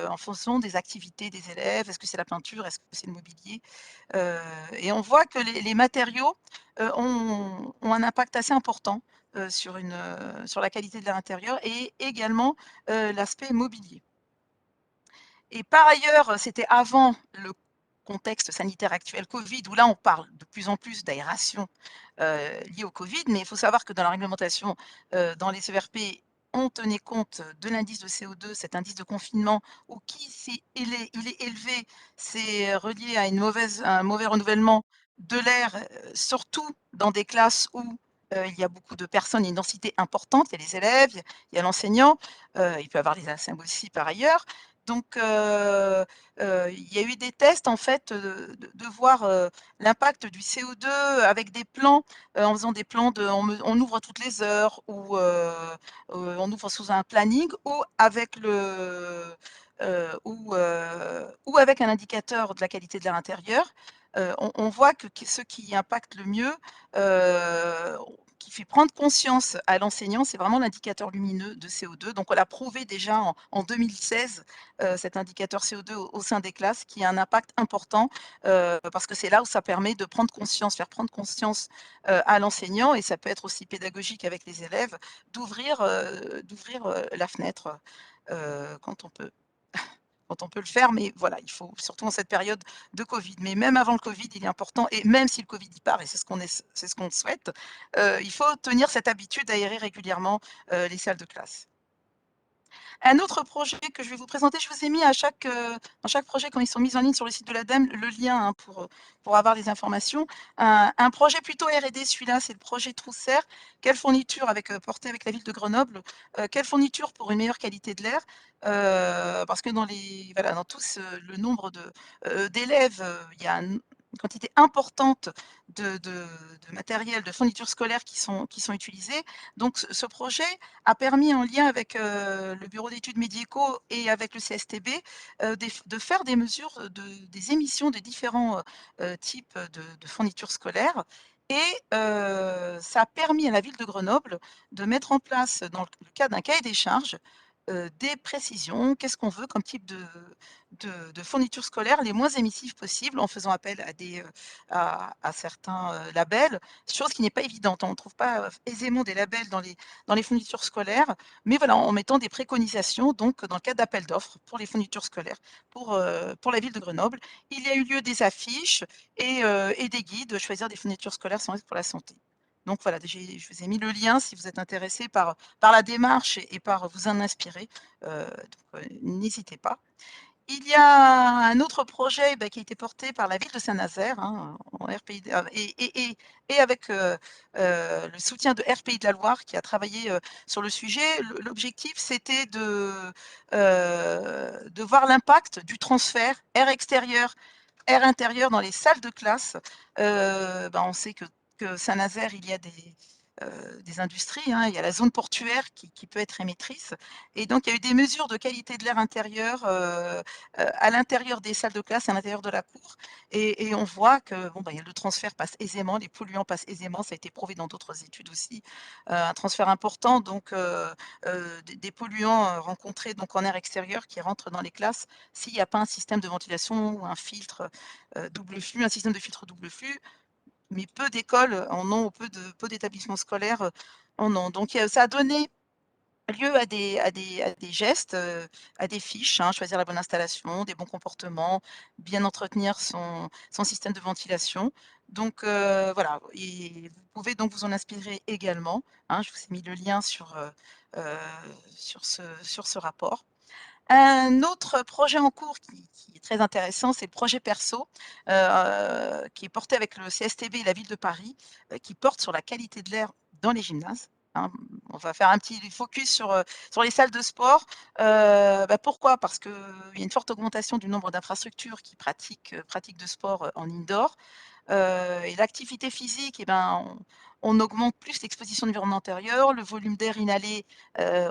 Speaker 4: en fonction des activités des élèves? Est-ce que c'est la peinture? Est-ce que c'est le mobilier? Et on voit que les matériaux, ont un impact assez important, sur la qualité de l'air intérieur et également, l'aspect mobilier. Et par ailleurs, c'était avant le contexte sanitaire actuel Covid, où là on parle de plus en plus d'aération, liée au Covid, mais il faut savoir que dans la réglementation, dans les ERP, on tenait compte de l'indice de CO2, cet indice de confinement où qui si il est élevé, c'est relié à un mauvais renouvellement de l'air, surtout dans des classes où, il y a beaucoup de personnes, il y a une densité importante, il y a les élèves, il y a l'enseignant, il peut y avoir les ASM aussi par ailleurs. Donc, il y a eu des tests en fait, de voir, l'impact du CO2 avec des plans, en faisant des plans on ouvre toutes les heures ou, on ouvre sous un planning ou avec ou avec un indicateur de la qualité de l'air intérieur. On voit que ce qui impacte le mieux, qui fait prendre conscience à l'enseignant, c'est vraiment l'indicateur lumineux de CO2. Donc on l'a prouvé déjà en 2016, cet indicateur CO2 au sein des classes, qui a un impact important, parce que c'est là où ça permet de prendre conscience, faire prendre conscience à l'enseignant, et ça peut être aussi pédagogique avec les élèves, d'ouvrir la fenêtre quand on peut. Quand on peut le faire, mais voilà, il faut surtout en cette période de Covid. Mais même avant le Covid, il est important, et même si le Covid y part, et c'est ce qu'on souhaite, il faut tenir cette habitude d'aérer régulièrement les salles de classe. Un autre projet que je vais vous présenter, je vous ai mis à dans chaque projet, quand ils sont mis en ligne sur le site de l'ADEME, le lien hein, pour avoir des informations. Un projet plutôt R&D, celui-là, c'est le projet Trousser. Quelle fourniture portée avec la ville de Grenoble, quelle fourniture pour une meilleure qualité de l'air, parce que dans tous le nombre d'élèves, il y a une quantité importante de matériel, de fournitures scolaires qui sont utilisées. Donc ce projet a permis, en lien avec le bureau d'études médicaux et avec le CSTB, de faire des mesures des émissions de différents types de fournitures scolaires. Et ça a permis à la ville de Grenoble de mettre en place, dans le cadre d'un cahier des charges, des précisions. Qu'est-ce qu'on veut comme type de fournitures scolaires les moins émissives possibles, en faisant appel à certains labels, chose qui n'est pas évidente. On ne trouve pas aisément des labels dans les fournitures scolaires, mais voilà, en mettant des préconisations, donc dans le cadre d'appel d'offres pour les fournitures scolaires pour la ville de Grenoble. Il y a eu lieu des affiches et des guides, choisir des fournitures scolaires sans risque pour la santé. Donc voilà, je vous ai mis le lien si vous êtes intéressé par la démarche et par vous en inspirer. N'hésitez pas. Il y a un autre projet qui a été porté par la ville de Saint-Nazaire en RPI, et avec le soutien de RPI de la Loire qui a travaillé sur le sujet. L'objectif, c'était de voir l'impact du transfert air extérieur, air intérieur dans les salles de classe. On sait que Saint-Nazaire, il y a des industries, hein, il y a la zone portuaire qui peut être émettrice. Et donc, il y a eu des mesures de qualité de l'air intérieur à l'intérieur des salles de classe, à l'intérieur de la cour. Et on voit que le transfert passe aisément, les polluants passent aisément, ça a été prouvé dans d'autres études aussi. Un transfert important donc, des polluants rencontrés donc, en air extérieur qui rentrent dans les classes s'il n'y a pas un système de ventilation ou un filtre double flux, un système de filtre double flux. Mais peu d'écoles en ont, ou peu d'établissements scolaires en ont. Donc ça a donné lieu à des gestes, à des fiches, hein, choisir la bonne installation, des bons comportements, bien entretenir son système de ventilation. Donc voilà, et vous pouvez donc vous en inspirer également, hein. Je vous ai mis le lien sur ce rapport. Un autre projet en cours qui est très intéressant, c'est le projet Perso, qui est porté avec le CSTB et la ville de Paris, qui porte sur la qualité de l'air dans les gymnases, hein. On va faire un petit focus sur les salles de sport. Pourquoi? Parce qu'il y a une forte augmentation du nombre d'infrastructures qui pratiquent de sport en indoor. Et l'activité physique, on augmente plus l'exposition de l'environnement intérieur, le volume d'air inhalé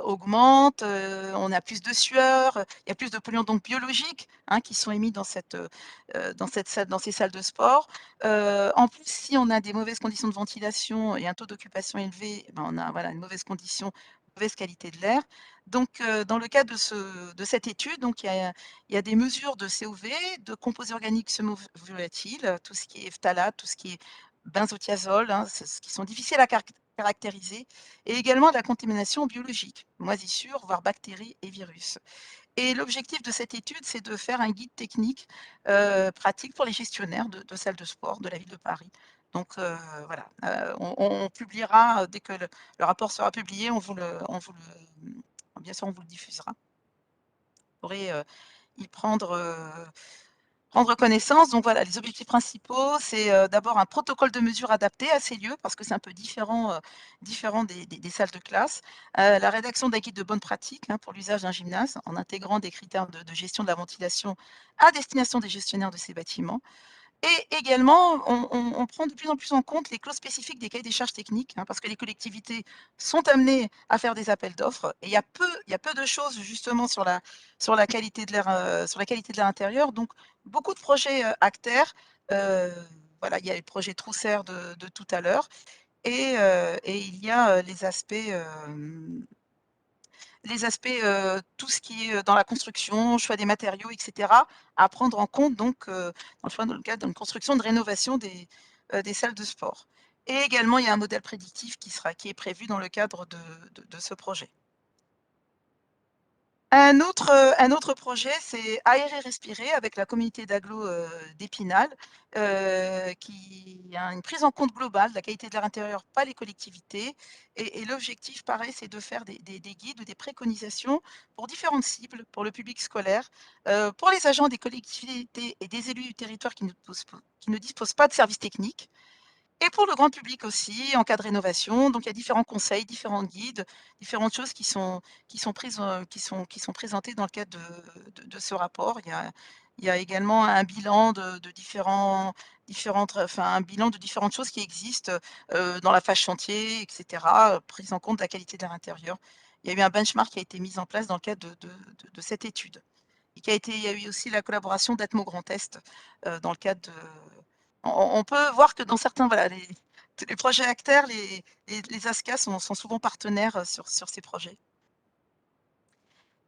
Speaker 4: augmente, on a plus de sueur, il y a plus de polluants donc biologiques hein, qui sont émis dans ces salles de sport. En plus, si on a des mauvaises conditions de ventilation et un taux d'occupation élevé, on a une mauvaise qualité de l'air. Donc, dans le cadre de cette étude, donc, il y a des mesures de COV, de composés organiques volatiles, tout ce qui est phtalate, tout ce qui est benzothiazole, hein, ce qui sont difficiles à caractériser, et également de la contamination biologique, moisissures, voire bactéries et virus. Et l'objectif de cette étude, c'est de faire un guide technique pratique pour les gestionnaires de salles de sport de la ville de Paris. Donc voilà, on publiera dès que le rapport sera publié, bien sûr, on vous le diffusera. Vous pourrez y prendre connaissance. Donc voilà, les objectifs principaux, c'est d'abord un protocole de mesure adapté à ces lieux, parce que c'est un peu différent des salles de classe. La rédaction d'un guide de bonne pratique hein, pour l'usage d'un gymnase, en intégrant des critères de gestion de la ventilation à destination des gestionnaires de ces bâtiments. Et également, on prend de plus en plus en compte les clauses spécifiques des cahiers des charges techniques, hein, parce que les collectivités sont amenées à faire des appels d'offres. Et il y a peu de choses justement sur la qualité de l'air intérieur. Donc, beaucoup de projets acteurs. Voilà, il y a le projet Trousser de tout à l'heure. Et il y a tout ce qui est dans la construction, choix des matériaux, etc., à prendre en compte donc, dans le cadre d'une construction de rénovation des salles de sport. Et également, il y a un modèle prédictif qui est prévu dans le cadre de ce projet. Un autre projet, c'est Aérer, respirer avec la communauté d'agglo d'Épinal, qui a une prise en compte globale de la qualité de l'air intérieur par les collectivités. Et l'objectif, pareil, c'est de faire des guides ou des préconisations pour différentes cibles, pour le public scolaire, pour les agents des collectivités et des élus du territoire qui ne disposent pas de services techniques. Et pour le grand public aussi, en cas de rénovation. Donc il y a différents conseils, différents guides, différentes choses qui sont prises, qui sont présentées dans le cadre de ce rapport. Il y a également un bilan de différentes, enfin, un bilan de différentes choses qui existent dans la phase chantier, etc., prise en compte de la qualité de l'air intérieur. Il y a eu un benchmark qui a été mis en place dans le cadre de cette étude. Et il y a eu aussi la collaboration d'Atmo Grand Est dans le cadre de, on peut voir que dans certains, voilà, les projets acteurs, les ASCA sont souvent partenaires sur ces projets.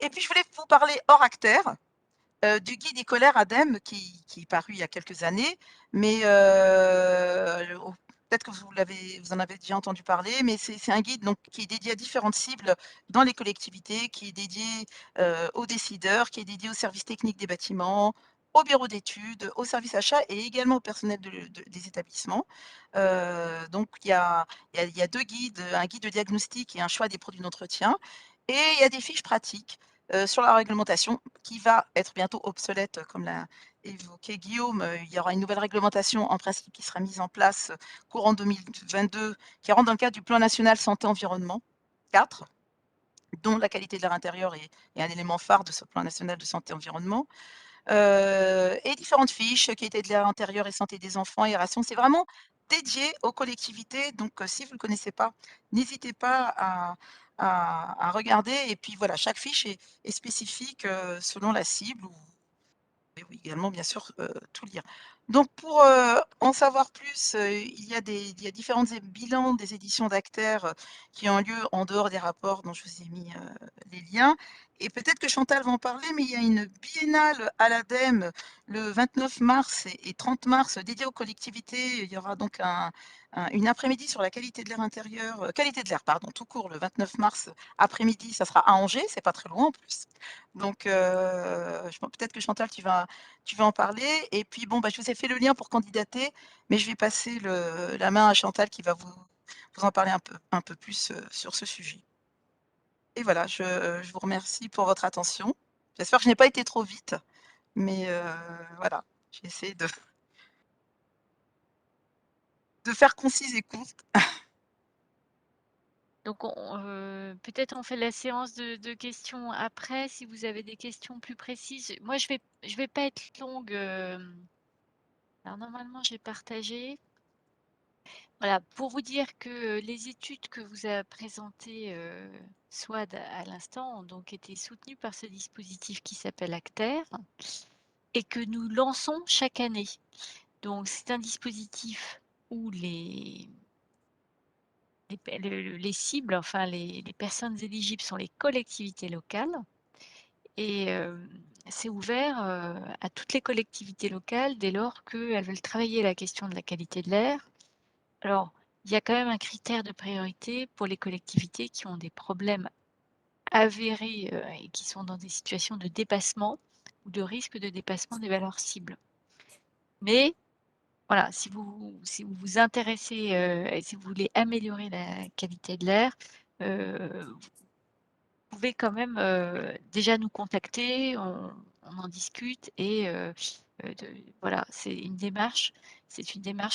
Speaker 4: Et puis, je voulais vous parler hors acteurs du guide écolaire ADEME qui est paru il y a quelques années, mais peut-être que vous en avez déjà entendu parler, mais c'est un guide donc, qui est dédié à différentes cibles dans les collectivités, qui est dédié aux décideurs, qui est dédié aux services techniques des bâtiments, aux bureaux d'études, aux services achats et également au personnel des établissements. Donc, il y a deux guides, un guide de diagnostic et un choix des produits d'entretien. Et il y a des fiches pratiques sur la réglementation qui va être bientôt obsolète, comme l'a évoqué Guillaume. Il y aura une nouvelle réglementation en principe qui sera mise en place courant 2022, qui rentre dans le cadre du plan national santé-environnement 4, dont la qualité de l'air intérieur est un élément phare de ce plan national de santé-environnement. Et différentes fiches, qualité de l'air intérieur et santé des enfants, aération. C'est vraiment dédié aux collectivités. Donc, si vous ne le connaissez pas, n'hésitez pas à regarder. Et puis voilà, chaque fiche est spécifique selon la cible. Et oui, également, bien sûr, tout lire. Donc, pour en savoir plus, il y a différents bilans des éditions d'Actère qui ont lieu en dehors des rapports dont je vous ai mis les liens. Et peut-être que Chantal va en parler, mais il y a une biennale à l'ADEME le 29 mars et 30 mars dédiée aux collectivités. Il y aura donc une après-midi sur la qualité de l'air intérieur, qualité de l'air, pardon, tout court, le 29 mars après-midi. Ça sera à Angers, c'est pas très loin en plus. Donc, peut-être que Chantal, tu vas en parler. Et puis, bon, bah, je vous ai fait le lien pour candidater, mais je vais passer la main à Chantal qui va vous en parler un peu plus sur ce sujet. Et voilà, je vous remercie pour votre attention. J'espère que je n'ai pas été trop vite, mais voilà, j'ai essayé de faire concise et courte.
Speaker 5: Donc, peut-être on fait la séance de questions après, si vous avez des questions plus précises. Moi, je vais pas être longue. Alors, normalement, j'ai partagé. Voilà, pour vous dire que les études que vous a présentées Swad à l'instant ont donc été soutenues par ce dispositif qui s'appelle Acter et que nous lançons chaque année. Donc, c'est un dispositif où les cibles, enfin les personnes éligibles sont les collectivités locales et c'est ouvert à toutes les collectivités locales dès lors qu'elles veulent travailler la question de la qualité de l'air. Alors, il y a quand même un critère de priorité pour les collectivités qui ont des problèmes avérés et qui sont dans des situations de dépassement ou de risque de dépassement des valeurs cibles. Mais voilà, si vous vous intéressez et si vous voulez améliorer la qualité de l'air, vous pouvez quand même déjà nous contacter, on en discute et voilà, c'est une démarche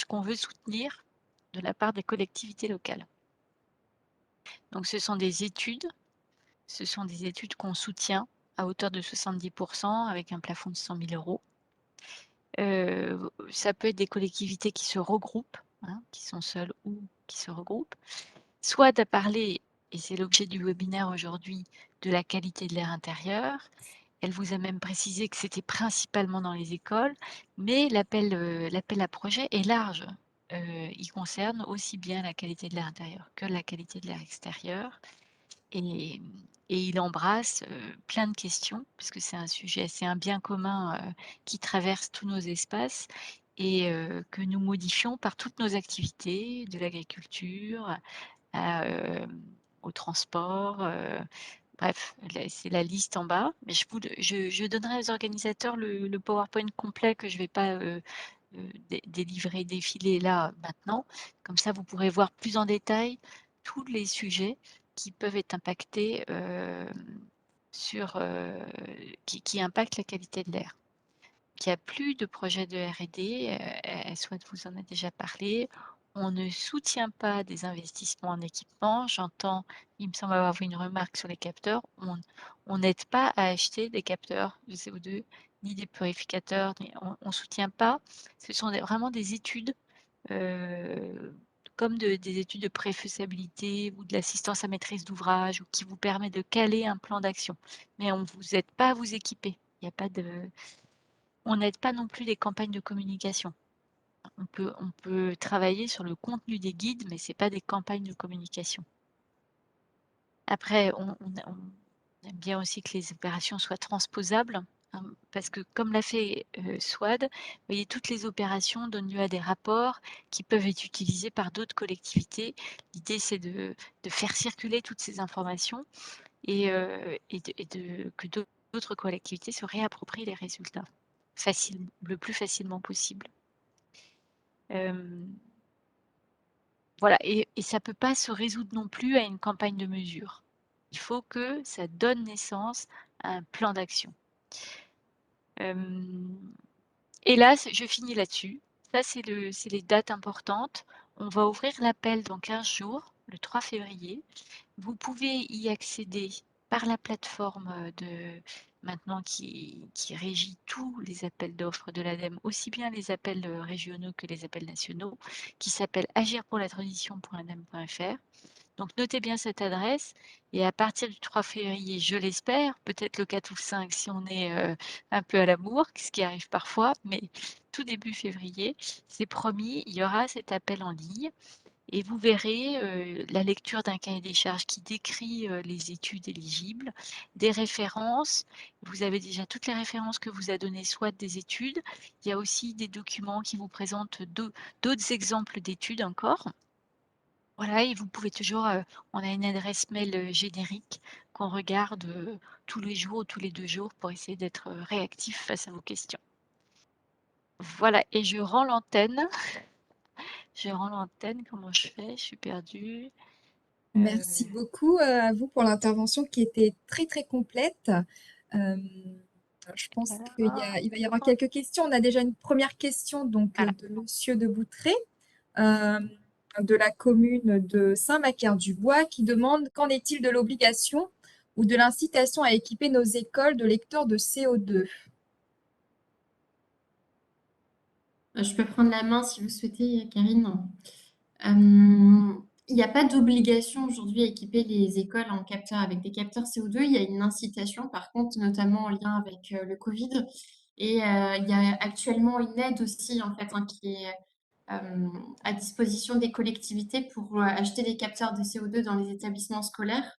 Speaker 5: qu'on veut soutenir de la part des collectivités locales. Donc ce sont des études qu'on soutient à hauteur de 70% avec un plafond de 100 000 €. Ça peut être des collectivités qui se regroupent, hein, qui sont seules ou qui se regroupent. Soit à parler, et c'est l'objet du webinaire aujourd'hui, de la qualité de l'air intérieur. Elle vous a même précisé que c'était principalement dans les écoles, mais l'appel à projet est large. Il concerne aussi bien la qualité de l'air intérieur que la qualité de l'air extérieur. Et il embrasse plein de questions, puisque c'est un sujet, c'est un bien commun qui traverse tous nos espaces et que nous modifions par toutes nos activités, de l'agriculture au transport, Bref, c'est la liste en bas, mais je donnerai aux organisateurs le PowerPoint complet que je vais pas délivrer, défiler là maintenant. Comme ça, vous pourrez voir plus en détail tous les sujets qui peuvent être impactés qui impactent la qualité de l'air. Il n'y a plus de projet de R&D, Soit vous en a déjà parlé. On ne soutient pas des investissements en équipement. J'entends, il me semble avoir vu une remarque sur les capteurs. On n'aide pas à acheter des capteurs de CO2 ni des purificateurs. On ne soutient pas. Ce sont vraiment des études comme des études de préfaisabilité ou de l'assistance à maîtrise d'ouvrage ou qui vous permet de caler un plan d'action. Mais on ne vous aide pas à vous équiper. Il n'y a pas de... On n'aide pas non plus les campagnes de communication. On peut travailler sur le contenu des guides, mais ce n'est pas des campagnes de communication. Après, on aime bien aussi que les opérations soient transposables, hein, parce que comme l'a fait SWAD, vous voyez, toutes les opérations donnent lieu à des rapports qui peuvent être utilisés par d'autres collectivités. L'idée, c'est de faire circuler toutes ces informations et que d'autres collectivités se réapproprient les résultats le plus facilement possible. Voilà, et ça ne peut pas se résoudre non plus à une campagne de mesure. Il faut que ça donne naissance à un plan d'action. Et là, je finis là-dessus. Ça, c'est les dates importantes. On va ouvrir l'appel dans 15 jours, le 3 février. Vous pouvez y accéder par la plateforme maintenant qui régit tous les appels d'offres de l'ADEME, aussi bien les appels régionaux que les appels nationaux, qui s'appelle agirpourlatransition.adem.fr. Donc notez bien cette adresse et à partir du 3 février, je l'espère, peut-être le 4 ou le 5 si on est un peu à l'amour, ce qui arrive parfois, mais tout début février, c'est promis, il y aura cet appel en ligne. Et vous verrez la lecture d'un cahier des charges qui décrit les études éligibles, des références. Vous avez déjà toutes les références que vous a données soit des études. Il y a aussi des documents qui vous présentent d'autres exemples d'études encore. Voilà, et vous pouvez toujours, on a une adresse mail générique qu'on regarde tous les jours ou tous les 2 jours pour essayer d'être réactif face à vos questions. Voilà, et je rends l'antenne. Je rends l'antenne, comment je fais? Je suis perdue.
Speaker 1: Merci beaucoup à vous pour l'intervention qui était très, très complète. Je pense qu'il va y avoir quelques questions. On a déjà une première question donc,
Speaker 5: Voilà.
Speaker 1: de Monsieur de Boutré, de la commune de Saint-Macaire-du-Bois, qui demande qu'en est-il de l'obligation ou de l'incitation à équiper nos écoles de lecteurs de CO2?
Speaker 2: Je peux prendre la main si vous souhaitez, Karine. Il n'y a pas d'obligation aujourd'hui à équiper les écoles en capteurs avec des capteurs CO2. Il y a une incitation, par contre, notamment en lien avec le Covid. Et il y a actuellement une aide aussi, en fait, qui est à disposition des collectivités pour acheter des capteurs de CO2 dans les établissements scolaires.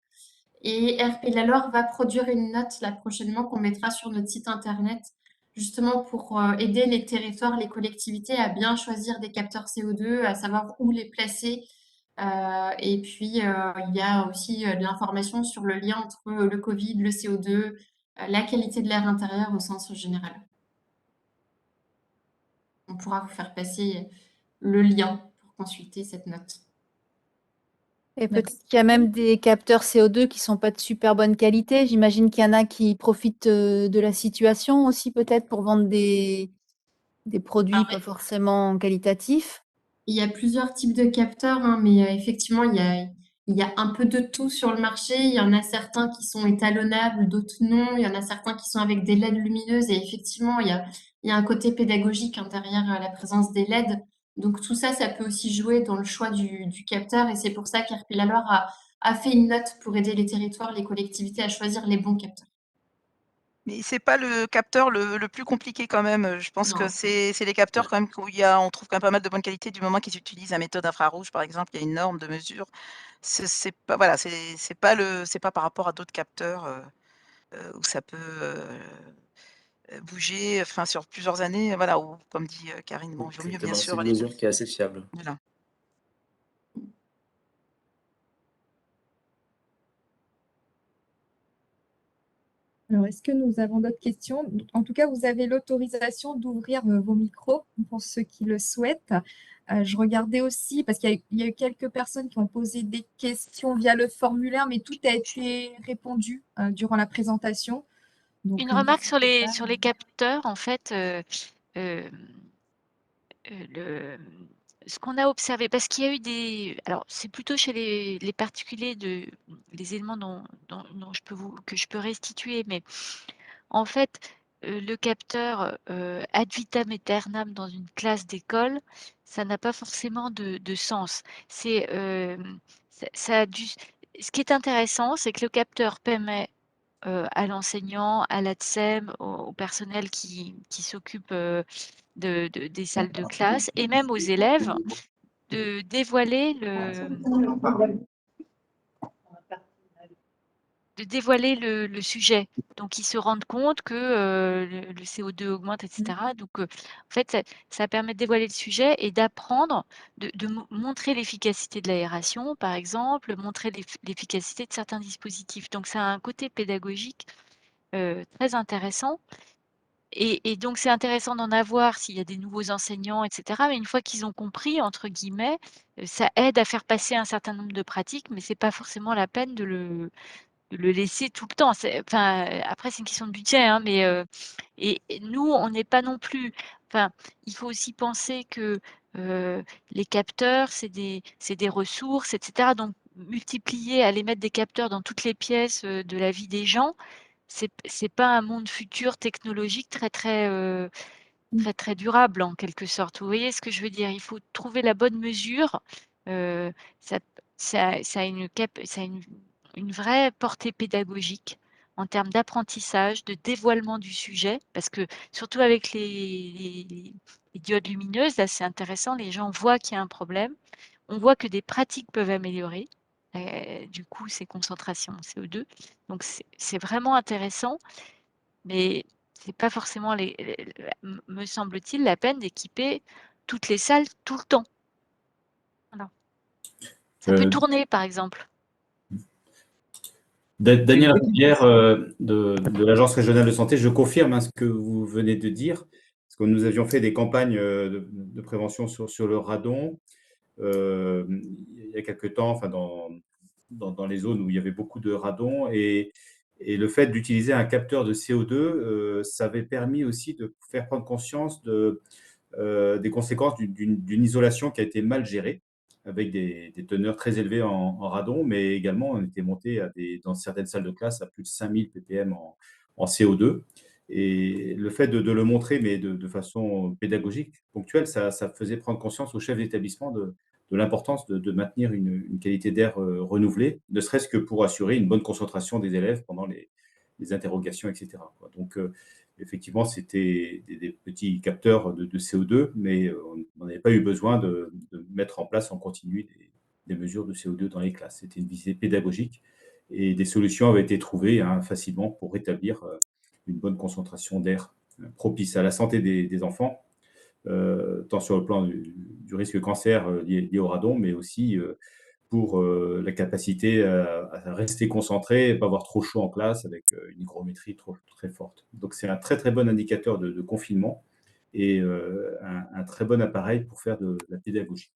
Speaker 2: Et RP de la Loire va produire une note là prochainement qu'on mettra sur notre site internet, justement pour aider les territoires, les collectivités à bien choisir des capteurs CO2, à savoir où les placer. Et puis, il y a aussi de l'information sur le lien entre le Covid, le CO2, la qualité de l'air intérieur au sens général. On pourra vous faire passer le lien pour consulter cette note.
Speaker 6: Et peut-être qu'il y a même des capteurs CO2 qui sont pas de super bonne qualité. J'imagine qu'il y en a qui profitent de la situation aussi, peut-être pour vendre des produits pas forcément qualitatifs.
Speaker 2: Il y a plusieurs types de capteurs, hein, mais effectivement, il y a un peu de tout sur le marché. Il y en a certains qui sont étalonnables, d'autres non. Il y en a certains qui sont avec des LED lumineuses. Et effectivement, il y a un côté pédagogique hein, derrière la présence des LED. Donc tout ça, ça peut aussi jouer dans le choix du capteur. Et c'est pour ça qu'RP La Loire a fait une note pour aider les territoires, les collectivités à choisir les bons capteurs.
Speaker 4: Mais c'est pas le capteur le plus compliqué quand même. Je pense que
Speaker 2: Non.
Speaker 4: c'est les capteurs quand même où on trouve quand même pas mal de bonne qualité du moment qu'ils utilisent la méthode infrarouge, par exemple. Il y a une norme de mesure. C'est pas voilà, c'est pas par rapport à d'autres capteurs, où ça peut, bouger, enfin sur plusieurs années, voilà, ou comme dit, Karine, bon, il vaut mieux bien
Speaker 3: Exactement, c'est
Speaker 4: sûr
Speaker 3: une
Speaker 4: les
Speaker 3: mesure qui est assez fiable.
Speaker 4: voilà.
Speaker 1: Alors, est-ce que nous avons d'autres questions? En tout cas, vous avez l'autorisation d'ouvrir vos micros pour ceux qui le souhaitent. Je regardais aussi, parce qu'il y a eu quelques personnes qui ont posé des questions via le formulaire, mais tout a été répondu durant la présentation. Donc,
Speaker 5: Une remarque sur
Speaker 1: n'hésitez
Speaker 5: les,
Speaker 1: pas.
Speaker 5: sur les capteurs, en fait, euh, le, ce qu'on a observé, parce qu'il y a eu des, alors c'est plutôt chez les particuliers les éléments dont que je peux restituer, mais en fait, le capteur ad vitam aeternam dans une classe d'école, ça n'a pas forcément de sens. Ça a ce qui est intéressant, c'est que le capteur permet à l'enseignant, à l'ATSEM, au personnel qui s'occupe des salles de classe et même aux élèves de dévoiler le sujet. Donc, ils se rendent compte que le CO2 augmente, etc. Donc, en fait, ça permet de dévoiler le sujet et d'apprendre, de montrer l'efficacité de l'aération, par exemple, montrer l'efficacité de certains dispositifs. Donc, ça a un côté pédagogique très intéressant. Et donc, c'est intéressant d'en avoir s'il y a des nouveaux enseignants, etc. Mais une fois qu'ils ont compris, entre guillemets, ça aide à faire passer un certain nombre de pratiques, mais c'est pas forcément la peine de le laisser tout le temps. Enfin, après, c'est une question de budget, hein, mais et nous, on n'est pas non plus. Enfin, il faut aussi penser que les capteurs, c'est des ressources, etc. Donc, multiplier, aller mettre des capteurs dans toutes les pièces de la vie des gens, c'est pas un monde futur technologique très durable en quelque sorte. Vous voyez ce que je veux dire? Il faut trouver la bonne mesure. Euh, ça, ça a une vraie portée pédagogique en termes d'apprentissage, de dévoilement du sujet, parce que surtout avec les diodes lumineuses, là c'est intéressant, les gens voient qu'il y a un problème, on voit que des pratiques peuvent améliorer, du coup ces concentrations en CO2. Donc c'est vraiment intéressant, mais c'est pas forcément me semble-t-il, la peine d'équiper toutes les salles tout le temps. Voilà. Ça peut
Speaker 7: Euh,
Speaker 5: tourner, par exemple.
Speaker 7: Daniel Rivière de l'Agence régionale de santé, je confirme ce que vous venez de dire, parce que nous avions fait des campagnes de prévention sur le radon il y a quelque temps, enfin dans les zones où il y avait beaucoup de radon, et le fait d'utiliser un capteur de CO2, ça avait permis aussi de faire prendre conscience des conséquences d'une isolation qui a été mal gérée, avec des teneurs très élevées en radon, mais également on était monté dans certaines salles de classe à plus de 5000 ppm en CO2. Et le fait de le montrer, mais de façon pédagogique, ponctuelle, ça faisait prendre conscience aux chefs d'établissement de l'importance de maintenir une qualité d'air renouvelée, ne serait-ce que pour assurer une bonne concentration des élèves pendant les interrogations, etc. Donc, effectivement, c'était des petits capteurs de CO2, mais on n'avait pas eu besoin de mettre en place en continu des mesures de CO2 dans les classes. C'était une visée pédagogique et des solutions avaient été trouvées facilement pour rétablir une bonne concentration d'air propice à la santé des enfants, tant sur le plan du risque cancer lié au radon, mais aussi pour la capacité à rester concentré et pas avoir trop chaud en classe avec une hygrométrie très forte. Donc c'est un très très bon indicateur de confinement et un très bon appareil pour faire de la pédagogie.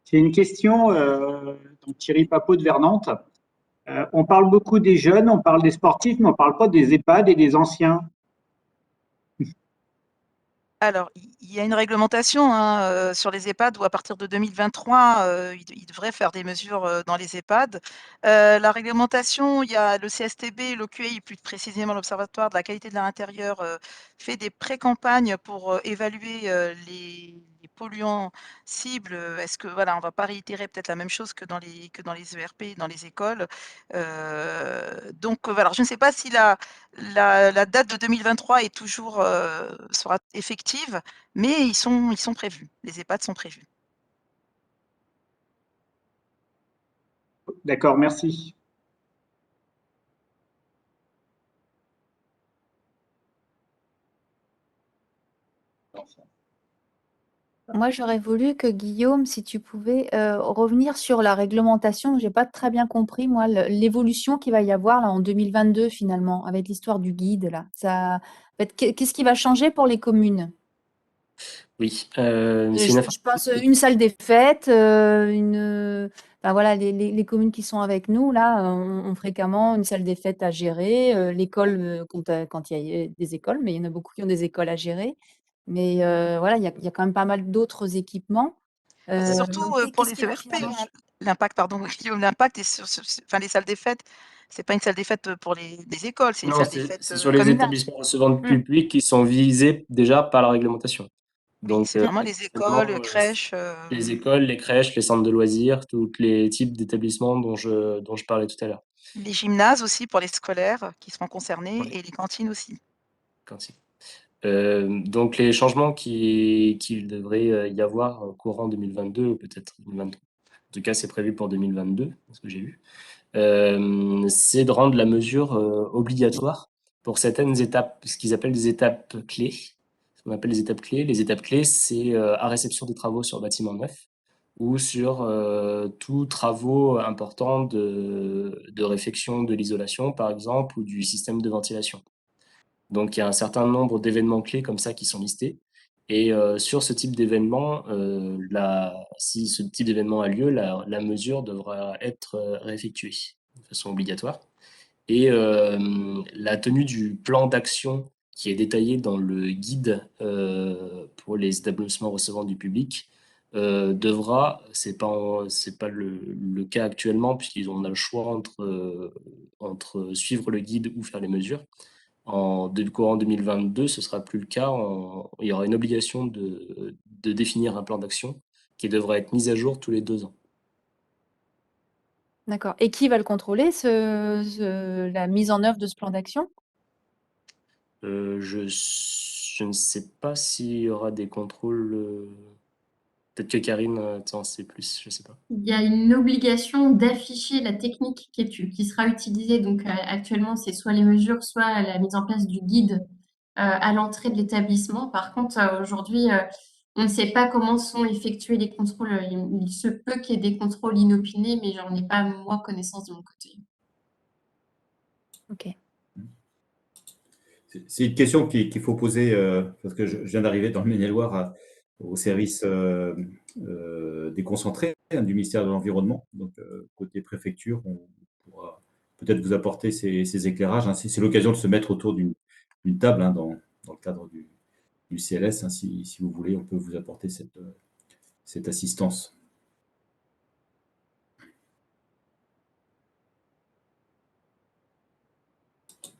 Speaker 8: C'est une question, donc Thierry Papot de Vernantes. On parle beaucoup des jeunes, on parle des sportifs, mais on ne parle pas des EHPAD et des anciens.
Speaker 4: Alors, il y a une réglementation sur les EHPAD où à partir de 2023, ils devraient faire des mesures dans les EHPAD. La réglementation, il y a le CSTB, l'OQI, plus précisément l'Observatoire de la qualité de l'air intérieur, fait des pré-campagnes pour évaluer les polluants cibles. Est-ce que voilà, on ne va pas réitérer peut-être la même chose que dans les ERP, dans les écoles. Donc voilà, je ne sais pas si la date de 2023 est toujours sera effective, mais ils sont prévus. Les EHPAD sont prévus.
Speaker 8: D'accord, merci.
Speaker 6: Moi, j'aurais voulu que Guillaume, si tu pouvais, revenir sur la réglementation. J'ai pas très bien compris, moi, l'évolution qu'il va y avoir là en 2022 finalement, avec l'histoire du guide là. Ça, en fait, qu'est-ce qui va changer pour les communes?
Speaker 3: Oui,
Speaker 6: Je,
Speaker 3: c'est une
Speaker 6: je pense une salle des fêtes, enfin, voilà, les communes qui sont avec nous là ont fréquemment une salle des fêtes à gérer. L'école, quand il y a des écoles, mais il y en a beaucoup qui ont des écoles à gérer. Mais voilà, il y a quand même pas mal d'autres équipements.
Speaker 4: C'est surtout
Speaker 6: Donc,
Speaker 4: pour
Speaker 6: qu'est-ce
Speaker 4: les
Speaker 6: qui va
Speaker 4: ERP,
Speaker 6: finalement
Speaker 4: l'impact, pardon, Guillaume, l'impact est enfin, les salles des fêtes, c'est pas une salle des fêtes pour les écoles, c'est une
Speaker 3: Non,
Speaker 4: salle des fêtes
Speaker 3: c'est sur les
Speaker 4: communale.
Speaker 3: établissements recevant du
Speaker 6: Hmm.
Speaker 3: public qui sont visés déjà par la réglementation.
Speaker 4: Oui,
Speaker 3: Donc,
Speaker 4: c'est vraiment les écoles,
Speaker 3: essentiellement,
Speaker 4: crèches.
Speaker 3: les écoles, les crèches, les centres de loisirs, tous les types d'établissements dont je parlais tout à l'heure.
Speaker 4: Les gymnases aussi pour les scolaires qui seront concernés
Speaker 3: Oui,
Speaker 4: et les cantines aussi.
Speaker 3: cantine. Donc, les changements qu'il devrait y avoir courant 2022 ou peut-être 2023. En tout cas, c'est prévu pour 2022, ce que j'ai vu. C'est de rendre la mesure obligatoire pour certaines étapes, ce qu'ils appellent des étapes clés. Ce qu'on appelle les étapes clés. Les étapes clés, c'est à réception des travaux sur bâtiment neuf ou sur tous travaux importants de réfection de l'isolation, par exemple, ou du système de ventilation. Donc, il y a un certain nombre d'événements clés comme ça qui sont listés. Et sur ce type d'événement, si ce type d'événement a lieu, la mesure devra être réeffectuée de façon obligatoire. Et la tenue du plan d'action qui est détaillé dans le guide pour les établissements recevant du public c'est pas le cas actuellement, puisqu'on a le choix entre suivre le guide ou faire les mesures. En courant 2022, ce sera plus le cas. Il y aura une obligation de définir un plan d'action qui devra être mis à jour tous les 2 ans.
Speaker 6: D'accord. Et qui va le contrôler, la mise en œuvre de ce plan d'action?
Speaker 3: Je ne sais pas s'il y aura des contrôles. Peut-être que Karine t'en sait plus, je sais pas.
Speaker 2: Il y a une obligation d'afficher la technique qui sera utilisée. Donc, actuellement, c'est soit les mesures, soit la mise en place du guide à l'entrée de l'établissement. Par contre, aujourd'hui, on ne sait pas comment sont effectués les contrôles. Il se peut qu'il y ait des contrôles inopinés, mais j'en ai pas, moi, connaissance de mon côté.
Speaker 6: Ok.
Speaker 7: C'est une question qu'il faut poser, parce que je viens d'arriver dans le Maine-et-Loire au service déconcentré du ministère de l'Environnement. Donc, côté préfecture, on pourra peut-être vous apporter ces éclairages. Hein. C'est l'occasion de se mettre autour d'une table dans le cadre du CLS. Hein. Si vous voulez, on peut vous apporter cette assistance.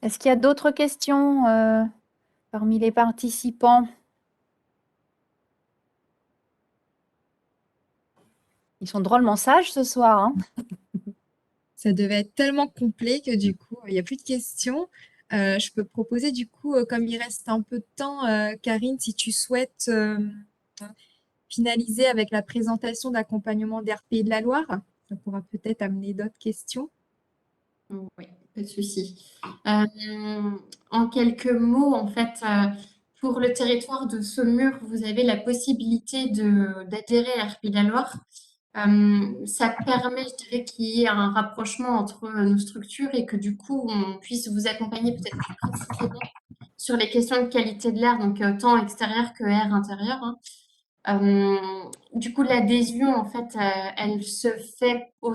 Speaker 6: Est-ce qu'il y a d'autres questions parmi les participants? Ils sont drôlement sages ce soir, hein.
Speaker 1: Ça devait être tellement complet que du coup, il n'y a plus de questions. Je peux proposer du coup, comme il reste un peu de temps, Karine, si tu souhaites finaliser avec la présentation d'accompagnement d'RP de la Loire, ça pourra peut-être amener d'autres questions.
Speaker 2: Oui, pas de souci. En quelques mots, en fait, pour le territoire de Saumur, vous avez la possibilité d'adhérer à RP la Loire. Ça permet, je dirais, qu'il y ait un rapprochement entre nos structures et que du coup, on puisse vous accompagner peut-être plus précisément sur les questions de qualité de l'air, donc tant extérieur que air intérieur. Hein. Du coup, l'adhésion, en fait, elle se fait au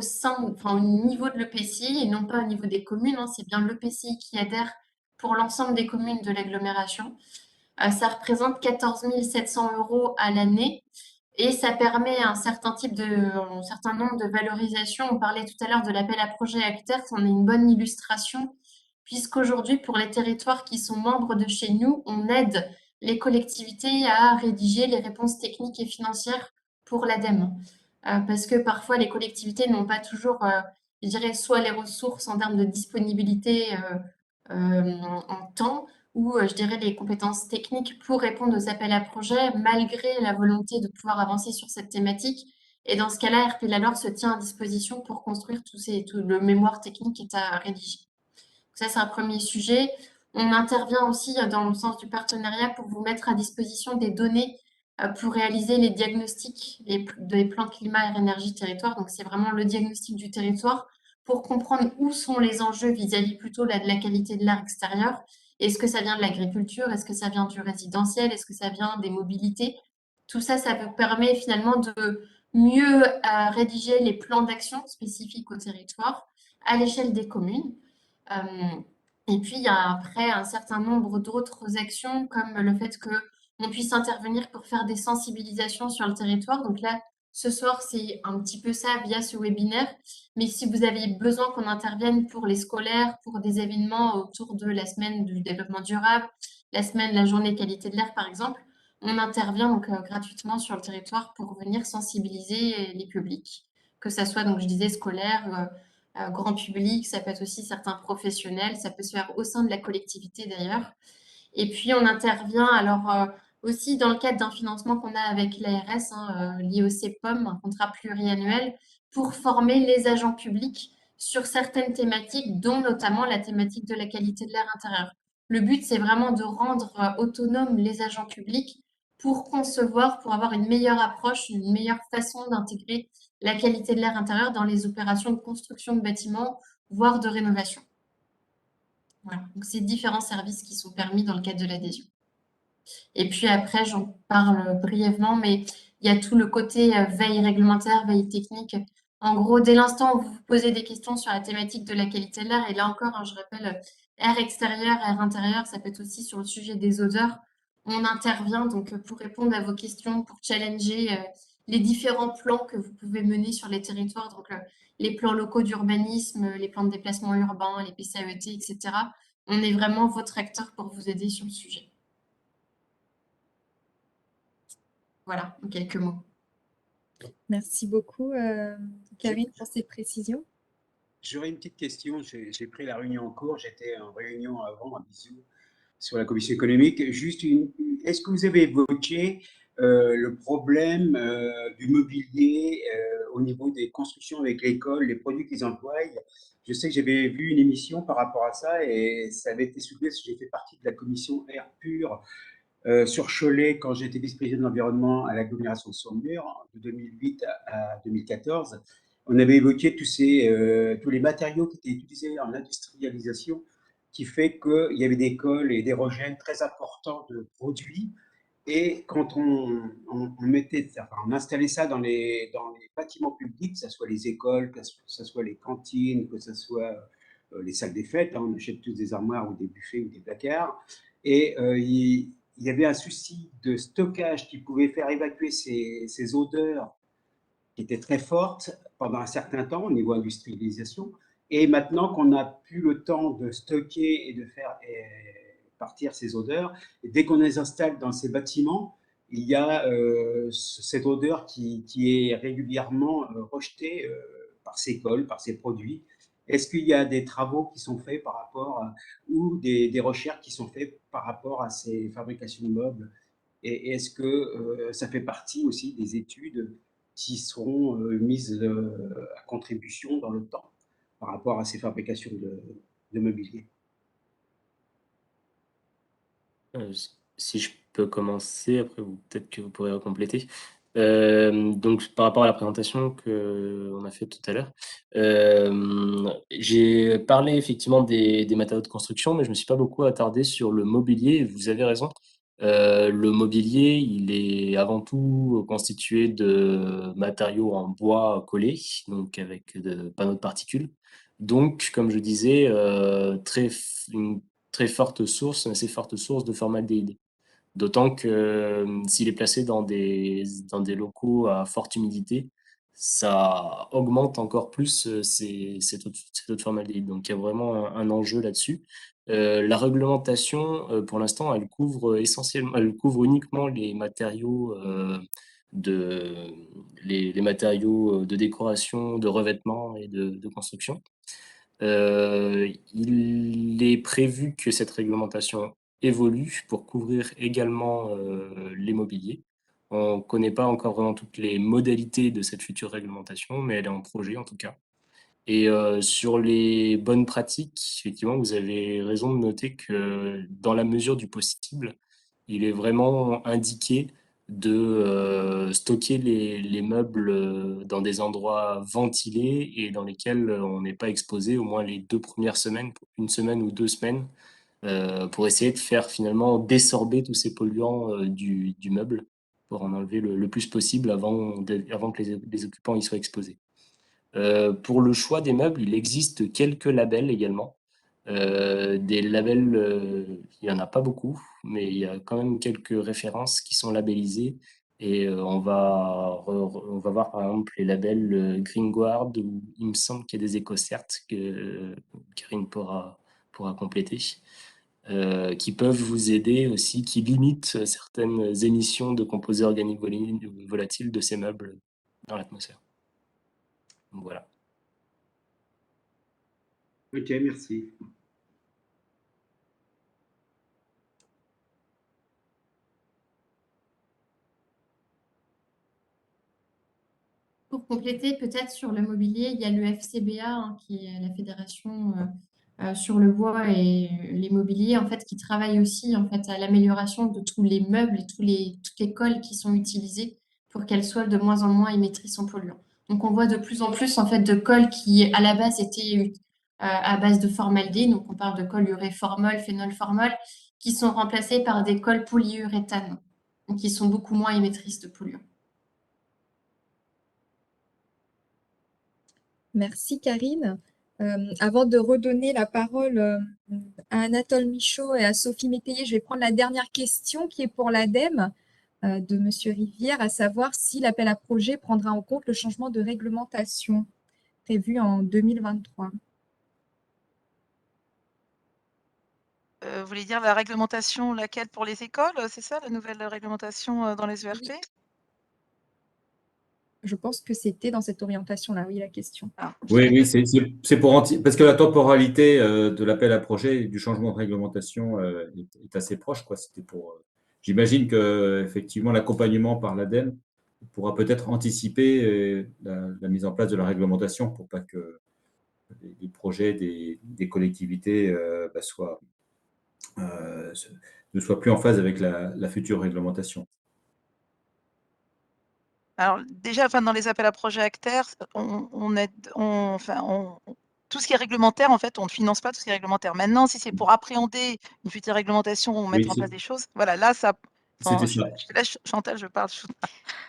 Speaker 2: niveau de l'EPCI et non pas au niveau des communes. Hein. C'est bien l'EPCI qui adhère pour l'ensemble des communes de l'agglomération. Ça représente 14 700 € à l'année et ça permet un certain nombre de valorisations. On parlait tout à l'heure de l'appel à projet Acters, on a une bonne illustration puisqu'aujourd'hui, pour les territoires qui sont membres de chez nous, on aide les collectivités à rédiger les réponses techniques et financières pour l'ADEME. Parce que parfois, les collectivités n'ont pas toujours, je dirais, soit les ressources en termes de disponibilité en temps, ou je dirais les compétences techniques pour répondre aux appels à projets, malgré la volonté de pouvoir avancer sur cette thématique. Et dans ce cas-là, RP Lalor se tient à disposition pour construire tout le mémoire technique qui est à rédiger. Ça, c'est un premier sujet. On intervient aussi dans le sens du partenariat pour vous mettre à disposition des données pour réaliser les diagnostics des plans climat, air, énergie, territoire. Donc, c'est vraiment le diagnostic du territoire pour comprendre où sont les enjeux vis-à-vis plutôt de la qualité de l'air extérieur. Est-ce que ça vient de l'agriculture? Est-ce que ça vient du résidentiel? Est-ce que ça vient des mobilités? Tout ça, ça vous permet finalement de mieux rédiger les plans d'action spécifiques au territoire à l'échelle des communes. Et puis, il y a après un certain nombre d'autres actions, comme le fait qu'on puisse intervenir pour faire des sensibilisations sur le territoire. Donc là, ce soir, c'est un petit peu ça via ce webinaire. Mais si vous avez besoin qu'on intervienne pour les scolaires, pour des événements autour de la semaine du développement durable, la semaine de la journée qualité de l'air, par exemple, on intervient donc gratuitement sur le territoire pour venir sensibiliser les publics, que ça soit, donc je disais, scolaire, grand public, ça peut être aussi certains professionnels, ça peut se faire au sein de la collectivité d'ailleurs. Et puis on intervient alors aussi dans le cadre d'un financement qu'on a avec l'ARS, lié au CEPOM, un contrat pluriannuel, pour former les agents publics sur certaines thématiques, dont notamment la thématique de la qualité de l'air intérieur. Le but, c'est vraiment de rendre autonomes les agents publics pour concevoir, pour avoir une meilleure approche, une meilleure façon d'intégrer la qualité de l'air intérieur dans les opérations de construction de bâtiments, voire de rénovation. Voilà, donc c'est différents services qui sont permis dans le cadre de l'adhésion. Et puis après, j'en parle brièvement, mais il y a tout le côté veille réglementaire, veille technique. En gros, dès l'instant où vous vous posez des questions sur la thématique de la qualité de l'air, et là encore, je rappelle, air extérieur, air intérieur, ça peut être aussi sur le sujet des odeurs. On intervient donc pour répondre à vos questions, pour challenger les différents plans que vous pouvez mener sur les territoires, donc les plans locaux d'urbanisme, les plans de déplacement urbain, les PCAET, etc. On est vraiment votre acteur pour vous aider sur le sujet. Voilà, en quelques mots.
Speaker 1: Merci beaucoup, Karine, pour ces précisions.
Speaker 9: J'aurais une petite question. J'ai pris la réunion en cours. J'étais en réunion avant, à bisous, sur la commission économique. Juste est-ce que vous avez évoqué le problème du mobilier au niveau des constructions avec l'école, les produits qu'ils emploient? Je sais que j'avais vu une émission par rapport à ça et ça avait été soulevé parce que j'ai fait partie de la commission Air Pur sur Cholet quand j'étais vice-président de l'environnement à l'agglomération de Saumur de 2008 à 2014. On avait évoqué tous les matériaux qui étaient utilisés en industrialisation, qui fait qu'il y avait des cols et des rejets très importants de produits. Et quand on installait ça dans les bâtiments publics, que ce soit les écoles, que ce soit les cantines, que ce soit les salles des fêtes, on achète tous des armoires ou des buffets ou des placards. Et il y avait un souci de stockage qui pouvait faire évacuer ces odeurs qui étaient très fortes pendant un certain temps au niveau industrialisation. Et maintenant qu'on n'a plus le temps de stocker et de faire partir ces odeurs, et dès qu'on les installe dans ces bâtiments, il y a cette odeur qui est régulièrement rejetée par ces cols, par ces produits. Est-ce qu'il y a des travaux qui sont faits par rapport ou des recherches qui sont faites par rapport à ces fabrications de meubles? Et est-ce que ça fait partie aussi des études qui seront mises à contribution dans le temps par rapport à ces fabrications de mobilier?
Speaker 3: Si je peux commencer, après peut-être que vous pourrez compléter. Donc par rapport à la présentation qu'on a fait tout à l'heure, j'ai parlé effectivement des matériaux de construction, mais je me suis pas beaucoup attardé sur le mobilier. Vous avez raison. Le mobilier, il est avant tout constitué de matériaux en bois collés, donc avec de panneaux de particules. Donc, comme je disais, une très forte source, une assez forte source de formaldéhyde. D'autant que s'il est placé dans des locaux à forte humidité, ça augmente encore plus ces taux de formaldéhyde. Donc il y a vraiment un enjeu là-dessus. La réglementation, pour l'instant, elle couvre uniquement les matériaux les matériaux de décoration, de revêtement et de construction. Il est prévu que cette réglementation évolue pour couvrir également les mobiliers. On ne connaît pas encore vraiment toutes les modalités de cette future réglementation, mais elle est en projet en tout cas. Et sur les bonnes pratiques, effectivement, vous avez raison de noter que dans la mesure du possible, il est vraiment indiqué de stocker les meubles dans des endroits ventilés et dans lesquels on n'est pas exposé au moins les 2 premières semaines, une semaine ou 2 semaines, pour essayer de faire finalement désorber tous ces polluants du meuble, pour en enlever le plus possible avant que les occupants y soient exposés. Pour le choix des meubles, il existe quelques labels également. Des labels, il n'y en a pas beaucoup, mais il y a quand même quelques références qui sont labellisées. Et on va voir par exemple les labels Greenguard, ou il me semble qu'il y a des EcoCert que Karine pourra compléter, qui peuvent vous aider aussi, qui limitent certaines émissions de composés organiques volatiles de ces meubles dans l'atmosphère. Donc voilà.
Speaker 9: Ok, merci.
Speaker 2: Pour compléter, peut-être sur le mobilier, il y a le FCBA, hein, qui est la fédération sur le bois et les mobiliers, en fait, qui travaille aussi en fait, à l'amélioration de tous les meubles et toutes les colles qui sont utilisées pour qu'elles soient de moins en moins émettrices en polluants. Donc, on voit de plus en plus en fait, de colles qui, à la base, étaient à base de formaldéhyde, donc on parle de colle uréformol, phénolformol, qui sont remplacées par des colles polyuréthane, donc qui sont beaucoup moins émettrices de polluants.
Speaker 1: Merci Karine. Avant de redonner la parole à Anatole Michaud et à Sophie Métayer, je vais prendre la dernière question qui est pour l'ADEME de Monsieur Rivière, à savoir si l'appel à projet prendra en compte le changement de réglementation prévu en 2023.
Speaker 4: Vous voulez dire la réglementation, laquelle pour les écoles, c'est ça, la nouvelle réglementation dans les ERP?
Speaker 1: Je pense que c'était dans cette orientation-là, oui, la question.
Speaker 4: Ah,
Speaker 7: Oui, c'est pour parce que la temporalité de l'appel à projet et du changement de réglementation est assez proche, quoi. C'était pour. J'imagine que effectivement l'accompagnement par l'ADEME pourra peut-être anticiper la mise en place de la réglementation pour pas que les projets des collectivités ne soient plus en phase avec la future réglementation.
Speaker 4: Alors déjà, enfin, dans les appels à projets ACTER, tout ce qui est réglementaire, en fait, on ne finance pas tout ce qui est réglementaire. Maintenant, si c'est pour appréhender une future réglementation ou mettre
Speaker 7: Oui,
Speaker 4: en place des choses, voilà, là, ça.
Speaker 7: c'était
Speaker 4: Je
Speaker 7: ça.
Speaker 4: te laisse, Chantal, je parle.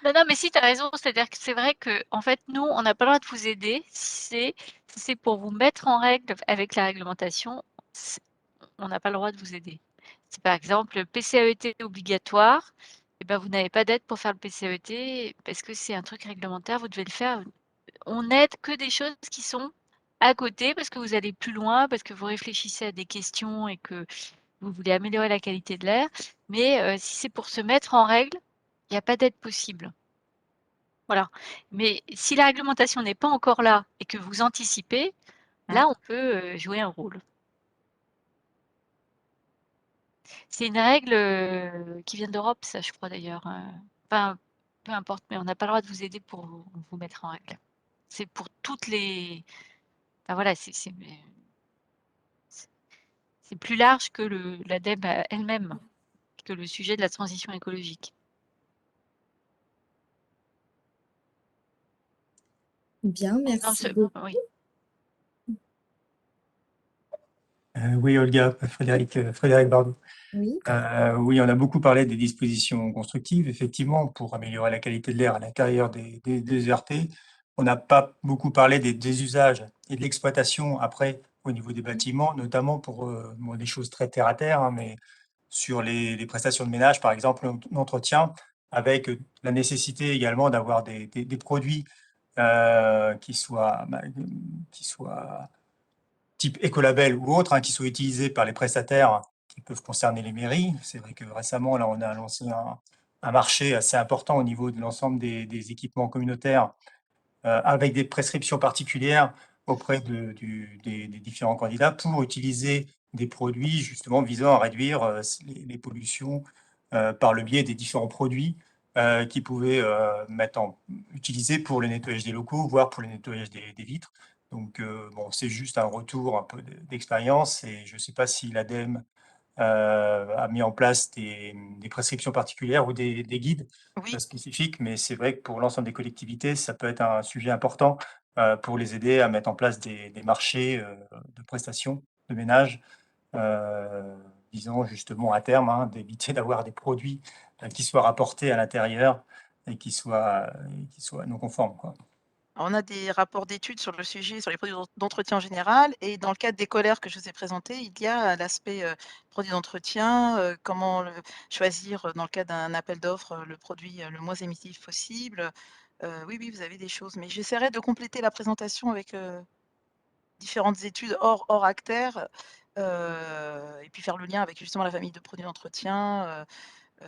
Speaker 5: Non, non, mais si, tu as raison. C'est-à-dire que c'est vrai que, en fait, nous, on n'a pas le droit de vous aider si c'est pour vous mettre en règle avec la réglementation. On n'a pas le droit de vous aider. Si par exemple le PCAET est obligatoire, eh ben, vous n'avez pas d'aide pour faire le PCAET parce que c'est un truc réglementaire, vous devez le faire. On n'aide que des choses qui sont à côté parce que vous allez plus loin, parce que vous réfléchissez à des questions et que vous voulez améliorer la qualité de l'air. Mais si c'est pour se mettre en règle, il n'y a pas d'aide possible. Voilà. Mais si la réglementation n'est pas encore là et que vous anticipez, là, on peut jouer un rôle. C'est une règle qui vient d'Europe, ça, je crois d'ailleurs. Enfin, peu importe, mais on n'a pas le droit de vous aider pour vous mettre en règle. C'est pour toutes les. Enfin voilà, c'est plus large que l'ADEME elle-même, que le sujet de la transition écologique.
Speaker 1: Bien, merci beaucoup.
Speaker 5: Oui.
Speaker 10: Oui, Olga, Frédéric Bardot.
Speaker 1: Oui.
Speaker 10: Oui, on a beaucoup parlé des dispositions constructives, effectivement, pour améliorer la qualité de l'air à l'intérieur des ERT. On n'a pas beaucoup parlé des usages et de l'exploitation après au niveau des bâtiments, notamment pour des choses très terre à terre, hein, mais sur les prestations de ménage, par exemple, l'entretien, avec la nécessité également d'avoir des produits qui soient type écolabel ou autre, hein, qui soient utilisés par les prestataires qui peuvent concerner les mairies. C'est vrai que récemment, là, on a lancé un marché assez important au niveau de l'ensemble des équipements communautaires avec des prescriptions particulières auprès des différents candidats pour utiliser des produits justement visant à réduire les pollutions par le biais des différents produits qui pouvaient utiliser pour le nettoyage des locaux, voire pour le nettoyage des vitres. Donc, bon, c'est juste un retour un peu d'expérience et je ne sais pas si l'ADEME a mis en place des prescriptions particulières ou des guides
Speaker 4: Oui.
Speaker 10: spécifiques, mais c'est vrai que pour l'ensemble des collectivités, ça peut être un sujet important pour les aider à mettre en place des marchés de prestations de ménage, disons justement à terme, hein, d'éviter d'avoir des produits qui soient rapportés à l'intérieur et qui soient non conformes, quoi.
Speaker 4: On a des rapports d'études sur le sujet, sur les produits d'entretien en général, et dans le cadre des colères que je vous ai présentées, il y a l'aspect produit d'entretien, comment choisir dans le cas d'un appel d'offres le produit le moins émissif possible. Oui, oui, vous avez des choses, mais j'essaierai de compléter la présentation avec différentes études hors Acter, et puis faire le lien avec justement la famille de produits d'entretien. Euh,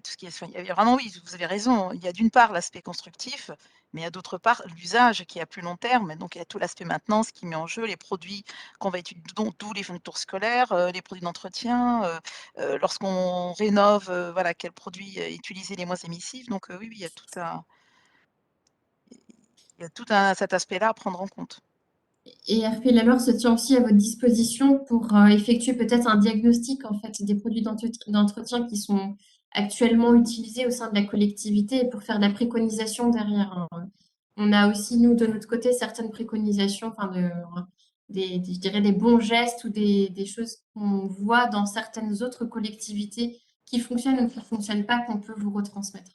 Speaker 4: tout ce qui est soin. Il y a vraiment, oui, vous avez raison. Il y a d'une part l'aspect constructif, mais il y a d'autre part l'usage qui est à plus long terme. Donc il y a tout l'aspect maintenance qui met en jeu, les produits qu'on va utiliser, d'où les fournitures scolaires, les produits d'entretien, lorsqu'on rénove, voilà, quels produits utiliser les moins émissifs. Donc oui, oui, il y a tout cet aspect-là à prendre en compte.
Speaker 2: Et RP Lalor se tient aussi à votre disposition pour effectuer peut-être un diagnostic en fait des produits d'entretien qui sont actuellement utilisés au sein de la collectivité et pour faire de la préconisation derrière, hein. On a aussi, nous, de notre côté, certaines préconisations, enfin je dirais des bons gestes ou des choses qu'on voit dans certaines autres collectivités qui fonctionnent ou qui ne fonctionnent pas, qu'on peut vous retransmettre.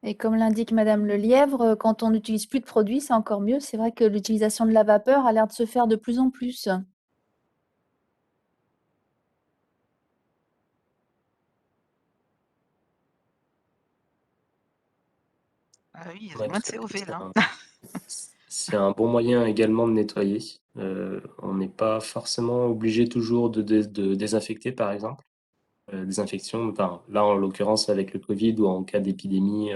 Speaker 6: Et comme l'indique Madame Lelièvre, quand on n'utilise plus de produits, c'est encore mieux. C'est vrai que l'utilisation de la vapeur a l'air de se faire de plus en plus.
Speaker 4: Ah oui, il y a
Speaker 3: Ouais,
Speaker 4: moins de
Speaker 3: tout à fait.
Speaker 4: COV là.
Speaker 3: C'est un bon moyen également de nettoyer. On n'est pas forcément obligé toujours de désinfecter, par exemple. Désinfection, enfin, là, en l'occurrence, avec le Covid ou en cas d'épidémie,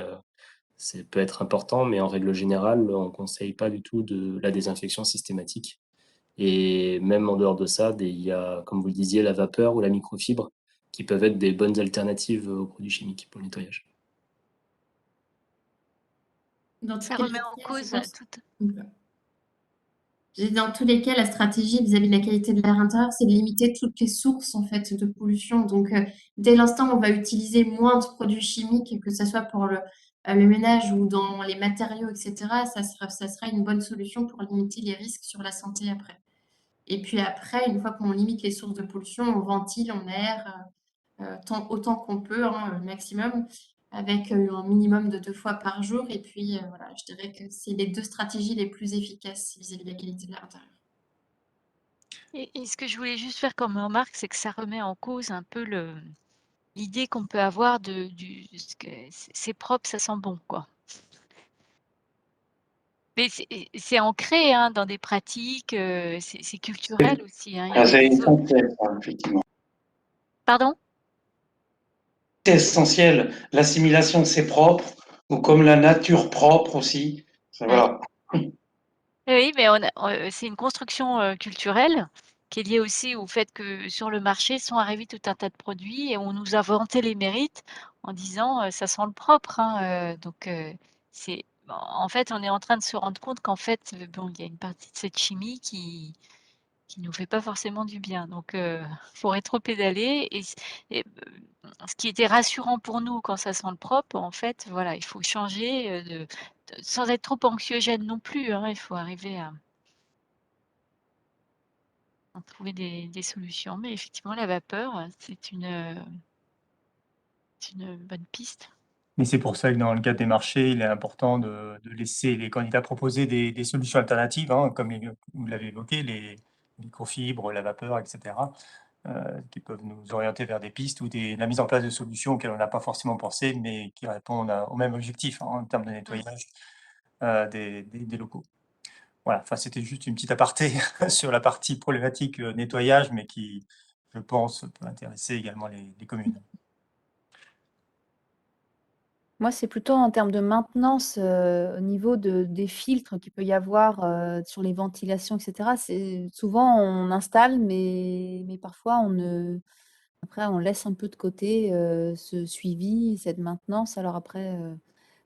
Speaker 3: ça peut être important, mais en règle générale, on ne conseille pas du tout de la désinfection systématique. Et même en dehors de ça, il y a, comme vous le disiez, la vapeur ou la microfibre qui peuvent être des bonnes alternatives aux produits chimiques pour le nettoyage.
Speaker 2: Dans
Speaker 5: Ça
Speaker 2: tous les
Speaker 5: remet en
Speaker 2: cas, je
Speaker 5: cause
Speaker 2: pense-
Speaker 5: toute.
Speaker 2: Dans tous les cas, la stratégie vis-à-vis de la qualité de l'air intérieur, c'est de limiter toutes les sources en fait de pollution. Donc, dès l'instant où on va utiliser moins de produits chimiques, que ce soit pour le ménage ou dans les matériaux, etc., ça sera une bonne solution pour limiter les risques sur la santé après. Et puis après, une fois qu'on limite les sources de pollution, on ventile, on aère autant qu'on peut, hein, le maximum, avec un minimum de 2 fois par jour. Et puis, voilà, je dirais que c'est les 2 stratégies les plus efficaces vis-à-vis de la qualité de l'air intérieur.
Speaker 5: Et ce que je voulais juste faire comme remarque, c'est que ça remet en cause un peu l'idée qu'on peut avoir ce que c'est propre, ça sent bon, quoi. Mais c'est ancré hein, dans des pratiques, c'est culturel aussi. Hein. Il y a
Speaker 11: C'est
Speaker 5: des autres.
Speaker 11: essentiel, ça, effectivement.
Speaker 5: Pardon?
Speaker 11: C'est essentiel. L'assimilation, c'est propre, ou comme la nature propre aussi. Voilà.
Speaker 5: Oui, mais c'est une construction culturelle qui est liée aussi au fait que sur le marché sont arrivés tout un tas de produits et on nous a vanté les mérites en disant ça sent le propre. Hein, donc, en fait, on est en train de se rendre compte qu'en fait, bon, il y a une partie de cette chimie qui nous fait pas forcément du bien. Donc, faut rétro-pédaler. Et, ce qui était rassurant pour nous quand ça sent le propre, en fait, voilà, il faut changer sans être trop anxiogène non plus. Hein, il faut arriver à trouver des solutions. Mais effectivement, la vapeur, c'est une bonne piste.
Speaker 10: Mais c'est pour ça que dans le cadre des marchés, il est important de laisser les candidats proposer des solutions alternatives, hein, comme vous l'avez évoqué, les microfibres, la vapeur, etc., qui peuvent nous orienter vers des pistes ou la mise en place de solutions auxquelles on n'a pas forcément pensé, mais qui répondent au même objectif, hein, en termes de nettoyage des locaux. Voilà, enfin, c'était juste une petite aparté sur la partie problématique nettoyage, mais qui, je pense, peut intéresser également les communes.
Speaker 6: Moi, c'est plutôt en termes de maintenance, au niveau des filtres qu'il peut y avoir, sur les ventilations et cetera. Souvent on installe, mais parfois on ne Après, on laisse un peu de côté ce suivi, cette maintenance. Alors après,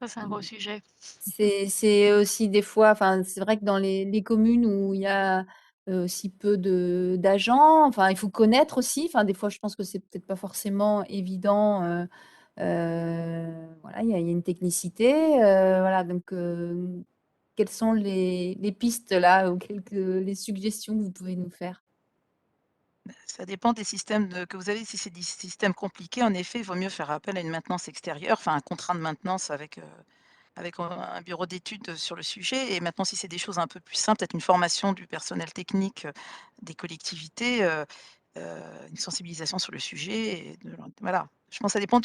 Speaker 5: Ça, c'est un gros sujet.
Speaker 6: c'est aussi des fois, enfin, c'est vrai que dans les communes où il y a aussi peu d'agents, enfin, il faut connaître aussi. Enfin, des fois, je pense que c'est peut-être pas forcément évident. Voilà, il y a une technicité. Voilà, donc, quelles sont les pistes là ou les suggestions que vous pouvez nous faire?
Speaker 4: Ça dépend des systèmes que vous avez. Si c'est des systèmes compliqués, en effet, il vaut mieux faire appel à une maintenance extérieure, enfin un contrat de maintenance avec un bureau d'études sur le sujet. Et maintenant, si c'est des choses un peu plus simples, peut-être une formation du personnel technique des collectivités, une sensibilisation sur le sujet. Voilà. Je pense que ça dépend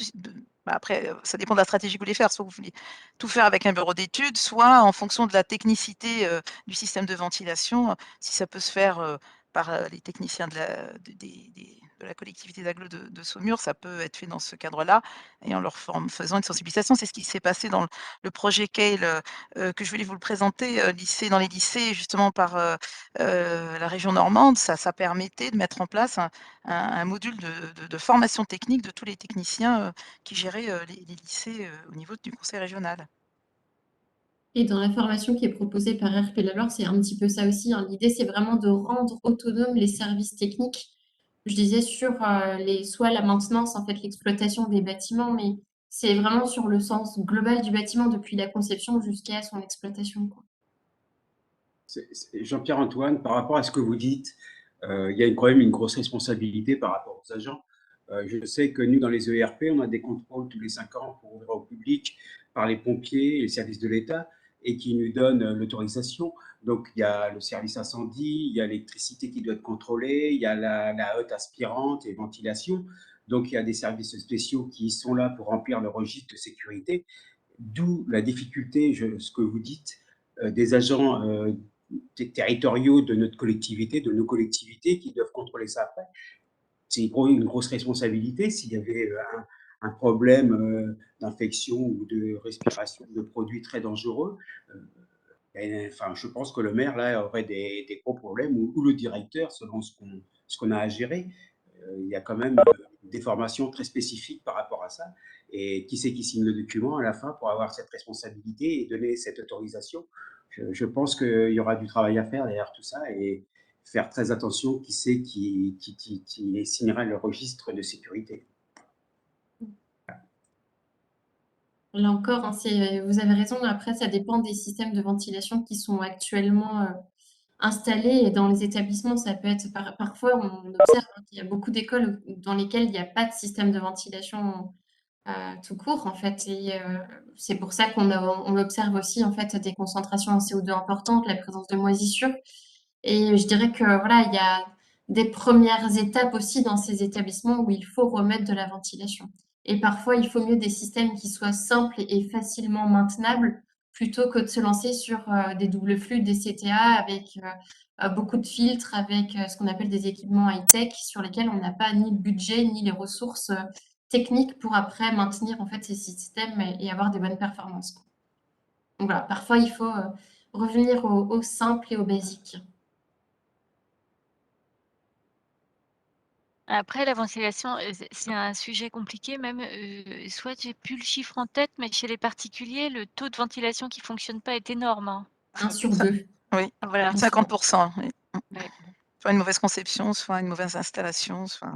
Speaker 4: bah, après, ça dépend de la stratégie que vous voulez faire. Soit vous voulez tout faire avec un bureau d'études, soit en fonction de la technicité du système de ventilation, si ça peut se faire par les techniciens de la collectivité d'agglo de Saumur, ça peut être fait dans ce cadre-là et en leur faisant une sensibilisation. C'est ce qui s'est passé dans le projet CALE que je voulais vous le présenter, dans les lycées, justement par la région normande. Ça permettait de mettre en place un module de formation technique de tous les techniciens qui géraient les lycées au niveau du conseil régional.
Speaker 2: Et dans la formation qui est proposée par RP Loire, c'est un petit peu ça aussi, hein. L'idée, c'est vraiment de rendre autonomes les services techniques. Je disais sur soit la maintenance, en fait, l'exploitation des bâtiments, mais c'est vraiment sur le sens global du bâtiment depuis la conception jusqu'à son exploitation, quoi.
Speaker 9: Jean-Pierre Antoine, par rapport à ce que vous dites, il y a quand même une grosse responsabilité par rapport aux agents. Je sais que nous, dans les ERP, on a des contrôles tous les 5 ans pour ouvrir au public par les pompiers et les services de l'État et qui nous donnent l'autorisation. Donc, il y a le service incendie, il y a l'électricité qui doit être contrôlée, il y a la hotte aspirante et ventilation. Donc, il y a des services spéciaux qui sont là pour remplir le registre de sécurité. D'où la difficulté, ce que vous dites, des agents territoriaux de notre collectivité, de nos collectivités qui doivent contrôler ça après. C'est une grosse responsabilité s'il y avait un problème d'infection ou de respiration de produits très dangereux. Enfin, je pense que le maire là aurait des gros problèmes ou le directeur selon ce qu'on a à gérer. Il y a quand même des formations très spécifiques par rapport à ça. Et qui c'est qui signe le document à la fin pour avoir cette responsabilité et donner cette autorisation? Je pense qu'il y aura du travail à faire derrière tout ça et faire très attention qui c'est qui signera le registre de sécurité.
Speaker 2: Là encore, hein, vous avez raison, après, ça dépend des systèmes de ventilation qui sont actuellement installés. Et dans les établissements, ça peut être parfois, on observe qu'il y a beaucoup d'écoles dans lesquelles il n'y a pas de système de ventilation tout court, en fait. Et c'est pour ça on observe aussi, en fait, des concentrations en CO2 importantes, la présence de moisissures. Et je dirais que voilà, il y a des premières étapes aussi dans ces établissements où il faut remettre de la ventilation. Et parfois, il faut mieux des systèmes qui soient simples et facilement maintenables plutôt que de se lancer sur des doubles flux, des CTA avec beaucoup de filtres, avec ce qu'on appelle des équipements high-tech sur lesquels on n'a pas ni le budget ni les ressources techniques pour après maintenir en fait ces systèmes et avoir des bonnes performances. Donc voilà, parfois il faut revenir au simple et au basique.
Speaker 5: Après, la ventilation, c'est un sujet compliqué même, soit j'ai plus le chiffre en tête, mais chez les particuliers, le taux de ventilation qui fonctionne pas est énorme, hein.
Speaker 2: 1 sur 2.
Speaker 4: Oui,
Speaker 5: Voilà.
Speaker 4: 50%. Oui.
Speaker 5: Ouais.
Speaker 4: Soit une mauvaise conception, soit une mauvaise installation, soit...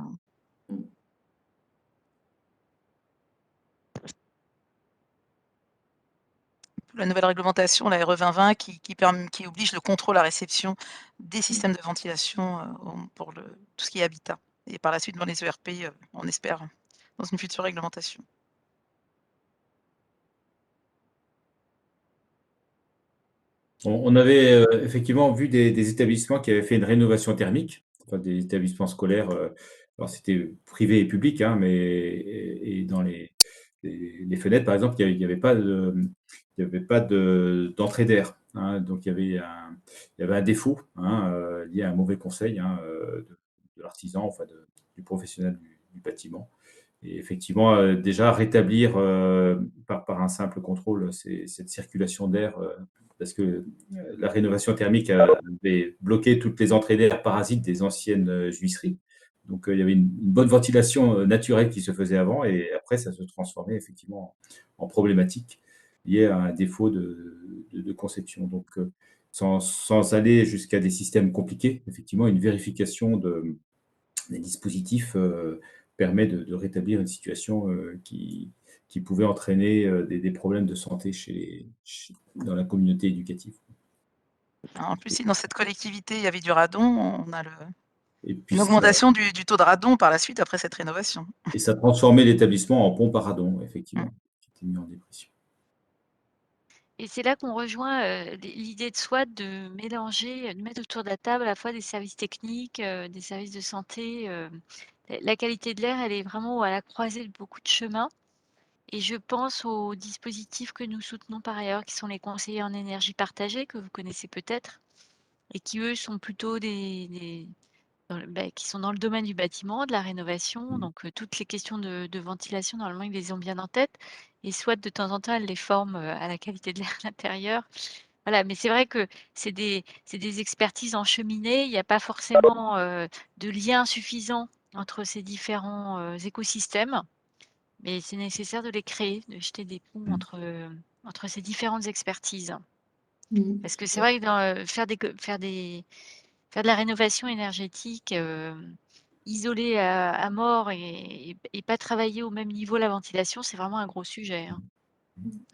Speaker 4: La nouvelle réglementation, la RE 2020, qui oblige le contrôle à réception des systèmes de ventilation pour tout ce qui est habitat. Et par la suite, dans les ERP, on espère, dans une future réglementation.
Speaker 7: On avait effectivement vu des établissements qui avaient fait une rénovation thermique, enfin, des établissements scolaires, alors c'était privé et public, hein, mais et dans les fenêtres, par exemple, il y avait pas d'entrée d'air, hein, donc il y avait un défaut, hein, lié à un mauvais conseil, hein, de l'artisan, enfin du professionnel du bâtiment. Et effectivement, déjà rétablir par un simple contrôle cette circulation d'air, parce que la rénovation thermique avait bloqué toutes les entrées d'air parasites des anciennes jouisseries. Donc, il y avait une bonne ventilation naturelle qui se faisait avant, et après, ça se transformait effectivement en problématique liée à un défaut de conception. Donc, sans aller jusqu'à des systèmes compliqués, effectivement, une vérification des dispositifs permet de rétablir une situation qui pouvait entraîner des problèmes de santé dans la communauté éducative.
Speaker 4: En plus, si dans cette collectivité, il y avait du radon, on a
Speaker 7: Et puis
Speaker 4: une augmentation du taux de radon par la suite après cette rénovation.
Speaker 7: Et ça transformait l'établissement en pompe à radon, effectivement, qui était mis en dépression.
Speaker 5: Et c'est là qu'on rejoint l'idée de SWAT de mélanger, de mettre autour de la table à la fois des services techniques, des services de santé. La qualité de l'air, elle est vraiment à la croisée de beaucoup de chemins. Et je pense aux dispositifs que nous soutenons par ailleurs, qui sont les conseillers en énergie partagée, que vous connaissez peut-être, et qui, eux, sont plutôt qui sont dans le domaine du bâtiment, de la rénovation. Donc, toutes les questions de ventilation, normalement, ils les ont bien en tête. Et soit de temps en temps, elles les forment à la qualité de l'air à l'intérieur. Voilà, mais c'est vrai que c'est des expertises encheminées. Il n'y a pas forcément de lien suffisant entre ces différents écosystèmes. Mais c'est nécessaire de les créer, de jeter des ponts entre ces différentes expertises. Parce que c'est vrai que faire de la rénovation énergétique isolée à mort et pas travailler au même niveau la ventilation, c'est vraiment un gros sujet, hein.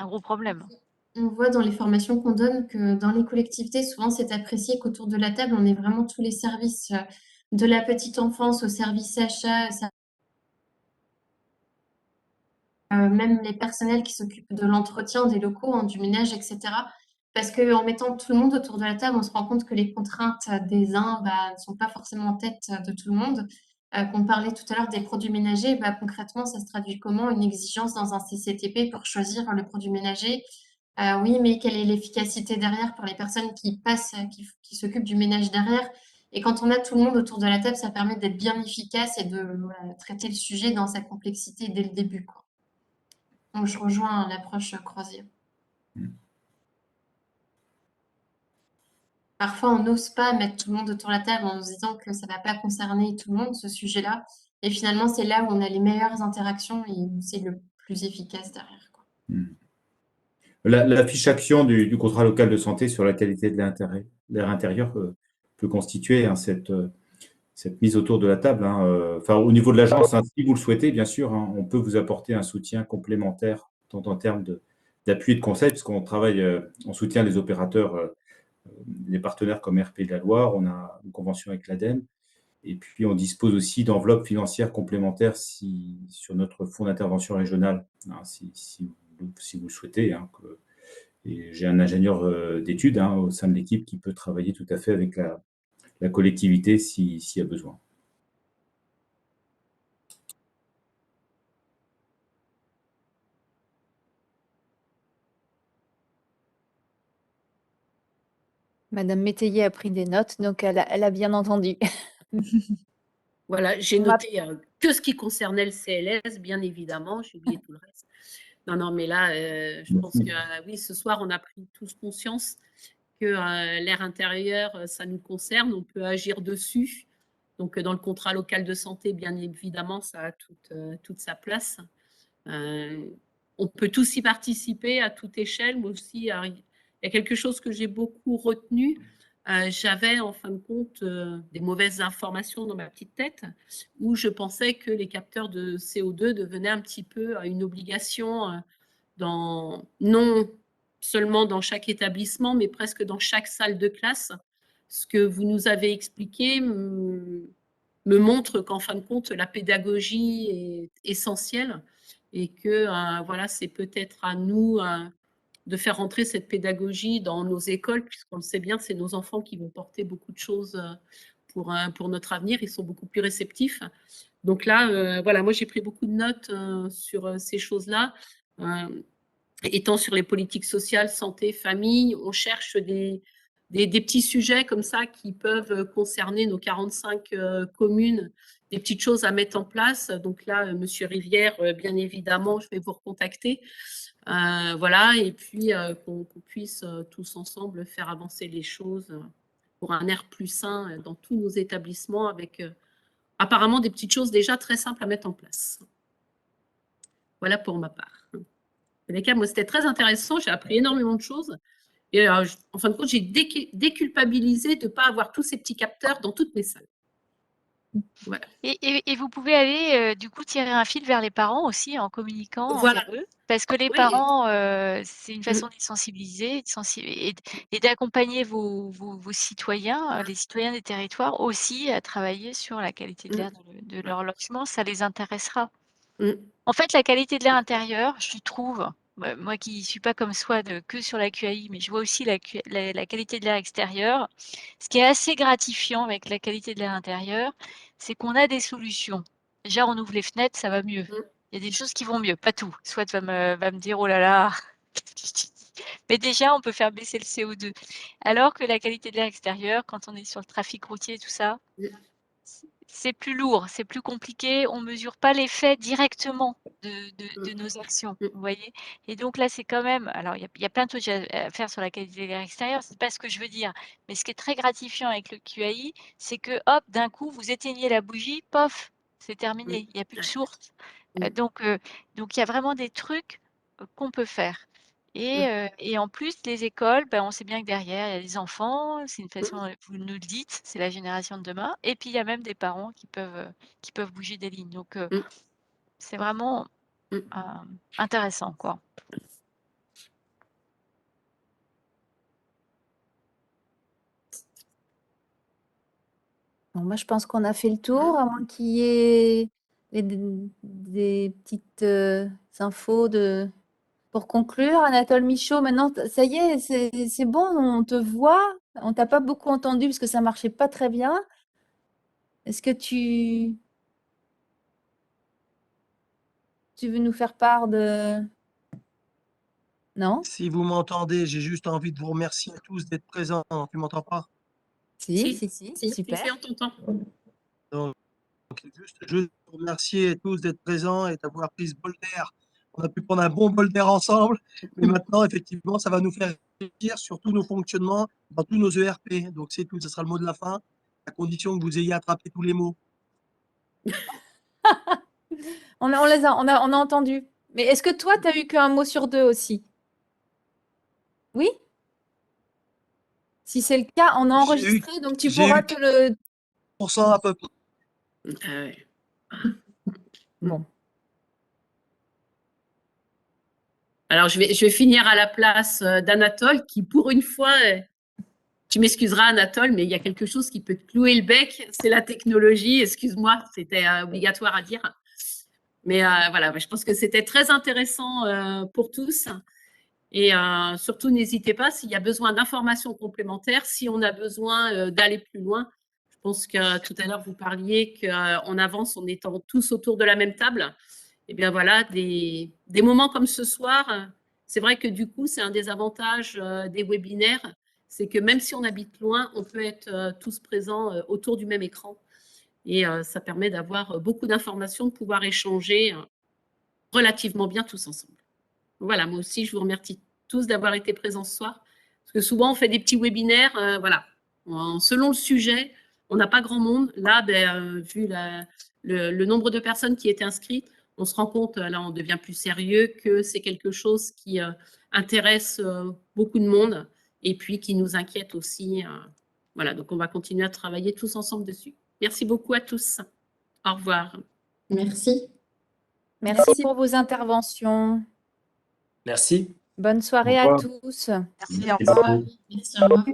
Speaker 5: Un gros problème.
Speaker 2: On voit dans les formations qu'on donne que dans les collectivités, souvent c'est apprécié qu'autour de la table, on ait vraiment tous les services de la petite enfance au service achat, même les personnels qui s'occupent de l'entretien des locaux, hein, du ménage, etc. Parce qu'en mettant tout le monde autour de la table, on se rend compte que les contraintes des uns ne sont pas forcément en tête de tout le monde. Qu'on parlait tout à l'heure des produits ménagers, concrètement, ça se traduit comment? Une exigence dans un CCTP pour choisir le produit ménager. Oui, mais quelle est l'efficacité derrière pour les personnes qui passent, qui s'occupent du ménage derrière? Et quand on a tout le monde autour de la table, ça permet d'être bien efficace et de traiter le sujet dans sa complexité dès le début, quoi. Donc, je rejoins l'approche croisée. Parfois, on n'ose pas mettre tout le monde autour de la table en se disant que ça ne va pas concerner tout le monde, ce sujet-là. Et finalement, c'est là où on a les meilleures interactions et où c'est le plus efficace derrière, quoi.
Speaker 7: La fiche action du contrat local de santé sur la qualité de l'air intérieur peut constituer cette mise autour de la table. Au niveau de l'agence, si vous le souhaitez, bien sûr, on peut vous apporter un soutien complémentaire, tant en termes d'appui et de conseil, puisqu'on travaille, on soutient les opérateurs, les partenaires comme RP de la Loire, on a une convention avec l'ADEME, et puis on dispose aussi d'enveloppes financières complémentaires sur notre fonds d'intervention régional, si vous le souhaitez. Et j'ai un ingénieur d'études au sein de l'équipe qui peut travailler tout à fait avec la collectivité s'il y a besoin.
Speaker 6: Madame Métayer a pris des notes, donc elle a bien entendu.
Speaker 12: Voilà, j'ai noté que ce qui concernait le CLS, bien évidemment, j'ai oublié tout le reste. Non, mais là, je pense que oui, ce soir, on a pris tous conscience que l'air intérieur, ça nous concerne, on peut agir dessus. Donc, dans le contrat local de santé, bien évidemment, ça a toute sa place. On peut tous y participer à toute échelle. Moi aussi, il y a quelque chose que j'ai beaucoup retenu. J'avais en fin de compte des mauvaises informations dans ma petite tête où je pensais que les capteurs de CO2 devenaient un petit peu une obligation non seulement dans chaque établissement, mais presque dans chaque salle de classe. Ce que vous nous avez expliqué me montre qu'en fin de compte, la pédagogie est essentielle et que voilà, c'est peut-être à nous de faire entrer cette pédagogie dans nos écoles, puisqu'on le sait bien, c'est nos enfants qui vont porter beaucoup de choses pour notre avenir. Ils sont beaucoup plus réceptifs. Donc là, voilà, moi j'ai pris beaucoup de notes sur ces choses-là. Étant sur les politiques sociales, santé, famille, on cherche des petits sujets comme ça qui peuvent concerner nos 45 communes, des petites choses à mettre en place. Donc là, Monsieur Rivière, bien évidemment, je vais vous recontacter. Voilà, et puis qu'on puisse tous ensemble faire avancer les choses pour un air plus sain dans tous nos établissements avec apparemment des petites choses déjà très simples à mettre en place. Voilà pour ma part. En tous les cas, moi, c'était très intéressant. J'ai appris énormément de choses. Et en fin de compte, j'ai déculpabilisé de ne pas avoir tous ces petits capteurs dans toutes mes salles. Voilà.
Speaker 5: Et vous pouvez aller, du coup, tirer un fil vers les parents aussi en communiquant
Speaker 12: Voilà.
Speaker 5: envers eux. Parce que les
Speaker 12: Oui.
Speaker 5: parents, c'est une façon de les sensibiliser et d'accompagner vos citoyens, les citoyens des territoires aussi à travailler sur la qualité de l'air de leur logement. Ça les intéressera. En fait, la qualité de l'air intérieur, je trouve, moi qui ne suis pas comme Swad que sur la QAI, mais je vois aussi la qualité de l'air extérieur. Ce qui est assez gratifiant avec la qualité de l'air intérieur, c'est qu'on a des solutions. Déjà, on ouvre les fenêtres, ça va mieux. Il y a des choses qui vont mieux, pas tout. Swad va me dire, oh là là, qu'est-ce que je dis. Mais déjà, on peut faire baisser le CO2. Alors que la qualité de l'air extérieur, quand on est sur le trafic routier, tout ça, c'est plus lourd, c'est plus compliqué, on ne mesure pas l'effet directement de nos actions, vous voyez? Et donc là, c'est quand même, alors il y a plein de choses à faire sur la qualité de l'air extérieur, c'est pas ce que je veux dire, mais ce qui est très gratifiant avec le QAI, c'est que hop, d'un coup, vous éteignez la bougie, pof, c'est terminé, il n'y a plus de source. Donc il y a vraiment des trucs qu'on peut faire. Et en plus, les écoles, ben, on sait bien que derrière, il y a des enfants, c'est une façon, vous nous le dites, c'est la génération de demain. Et puis, il y a même des parents qui peuvent bouger des lignes. Donc, c'est vraiment intéressant, quoi.
Speaker 6: Bon, moi, je pense qu'on a fait le tour, à moins qu'il y ait des petites infos pour conclure. Anatole Michaud, maintenant, ça y est, c'est bon, on te voit. On t'a pas beaucoup entendu parce que ça marchait pas très bien. Est-ce que tu veux nous faire part de... Non?
Speaker 13: Si vous m'entendez, j'ai juste envie de vous remercier à tous d'être présents. Tu m'entends pas?
Speaker 6: Si, super.
Speaker 12: Si, on t'entend.
Speaker 13: Donc, juste vous remercier tous d'être présents et d'avoir pris ce bol d'air. On a pu prendre un bon bol d'air ensemble, mais maintenant, effectivement, ça va nous faire réfléchir sur tous nos fonctionnements dans tous nos ERP. Donc, c'est tout, ce sera le mot de la fin, à condition que vous ayez attrapé tous les mots.
Speaker 6: On a entendu. Mais est-ce que toi, tu as eu qu'un mot sur deux aussi? Oui? Si c'est le cas, on a enregistré, donc tu pourras te le...
Speaker 13: % à peu près.
Speaker 6: Bon.
Speaker 12: Alors, je vais finir à la place d'Anatole, qui pour une fois, tu m'excuseras Anatole, mais il y a quelque chose qui peut te clouer le bec, c'est la technologie. Excuse-moi, c'était obligatoire à dire. Mais voilà, je pense que c'était très intéressant pour tous. Et surtout, n'hésitez pas s'il y a besoin d'informations complémentaires, si on a besoin d'aller plus loin. Je pense que tout à l'heure, vous parliez qu'on avance en étant tous autour de la même table. Et bien voilà, des moments comme ce soir, c'est vrai que du coup, c'est un des avantages des webinaires, c'est que même si on habite loin, on peut être tous présents autour du même écran. Et ça permet d'avoir beaucoup d'informations, de pouvoir échanger relativement bien tous ensemble. Voilà, moi aussi, je vous remercie tous d'avoir été présents ce soir. Parce que souvent, on fait des petits webinaires, voilà. Selon le sujet, on n'a pas grand monde. Là, vu le nombre de personnes qui étaient inscrites, on se rend compte, là, on devient plus sérieux, que c'est quelque chose qui intéresse beaucoup de monde et puis qui nous inquiète aussi. Voilà, donc on va continuer à travailler tous ensemble dessus. Merci beaucoup à tous. Au revoir.
Speaker 2: Merci.
Speaker 6: Merci pour vos interventions.
Speaker 3: Merci.
Speaker 6: Bonne soirée à tous.
Speaker 12: Merci, au revoir.
Speaker 2: Merci, au revoir.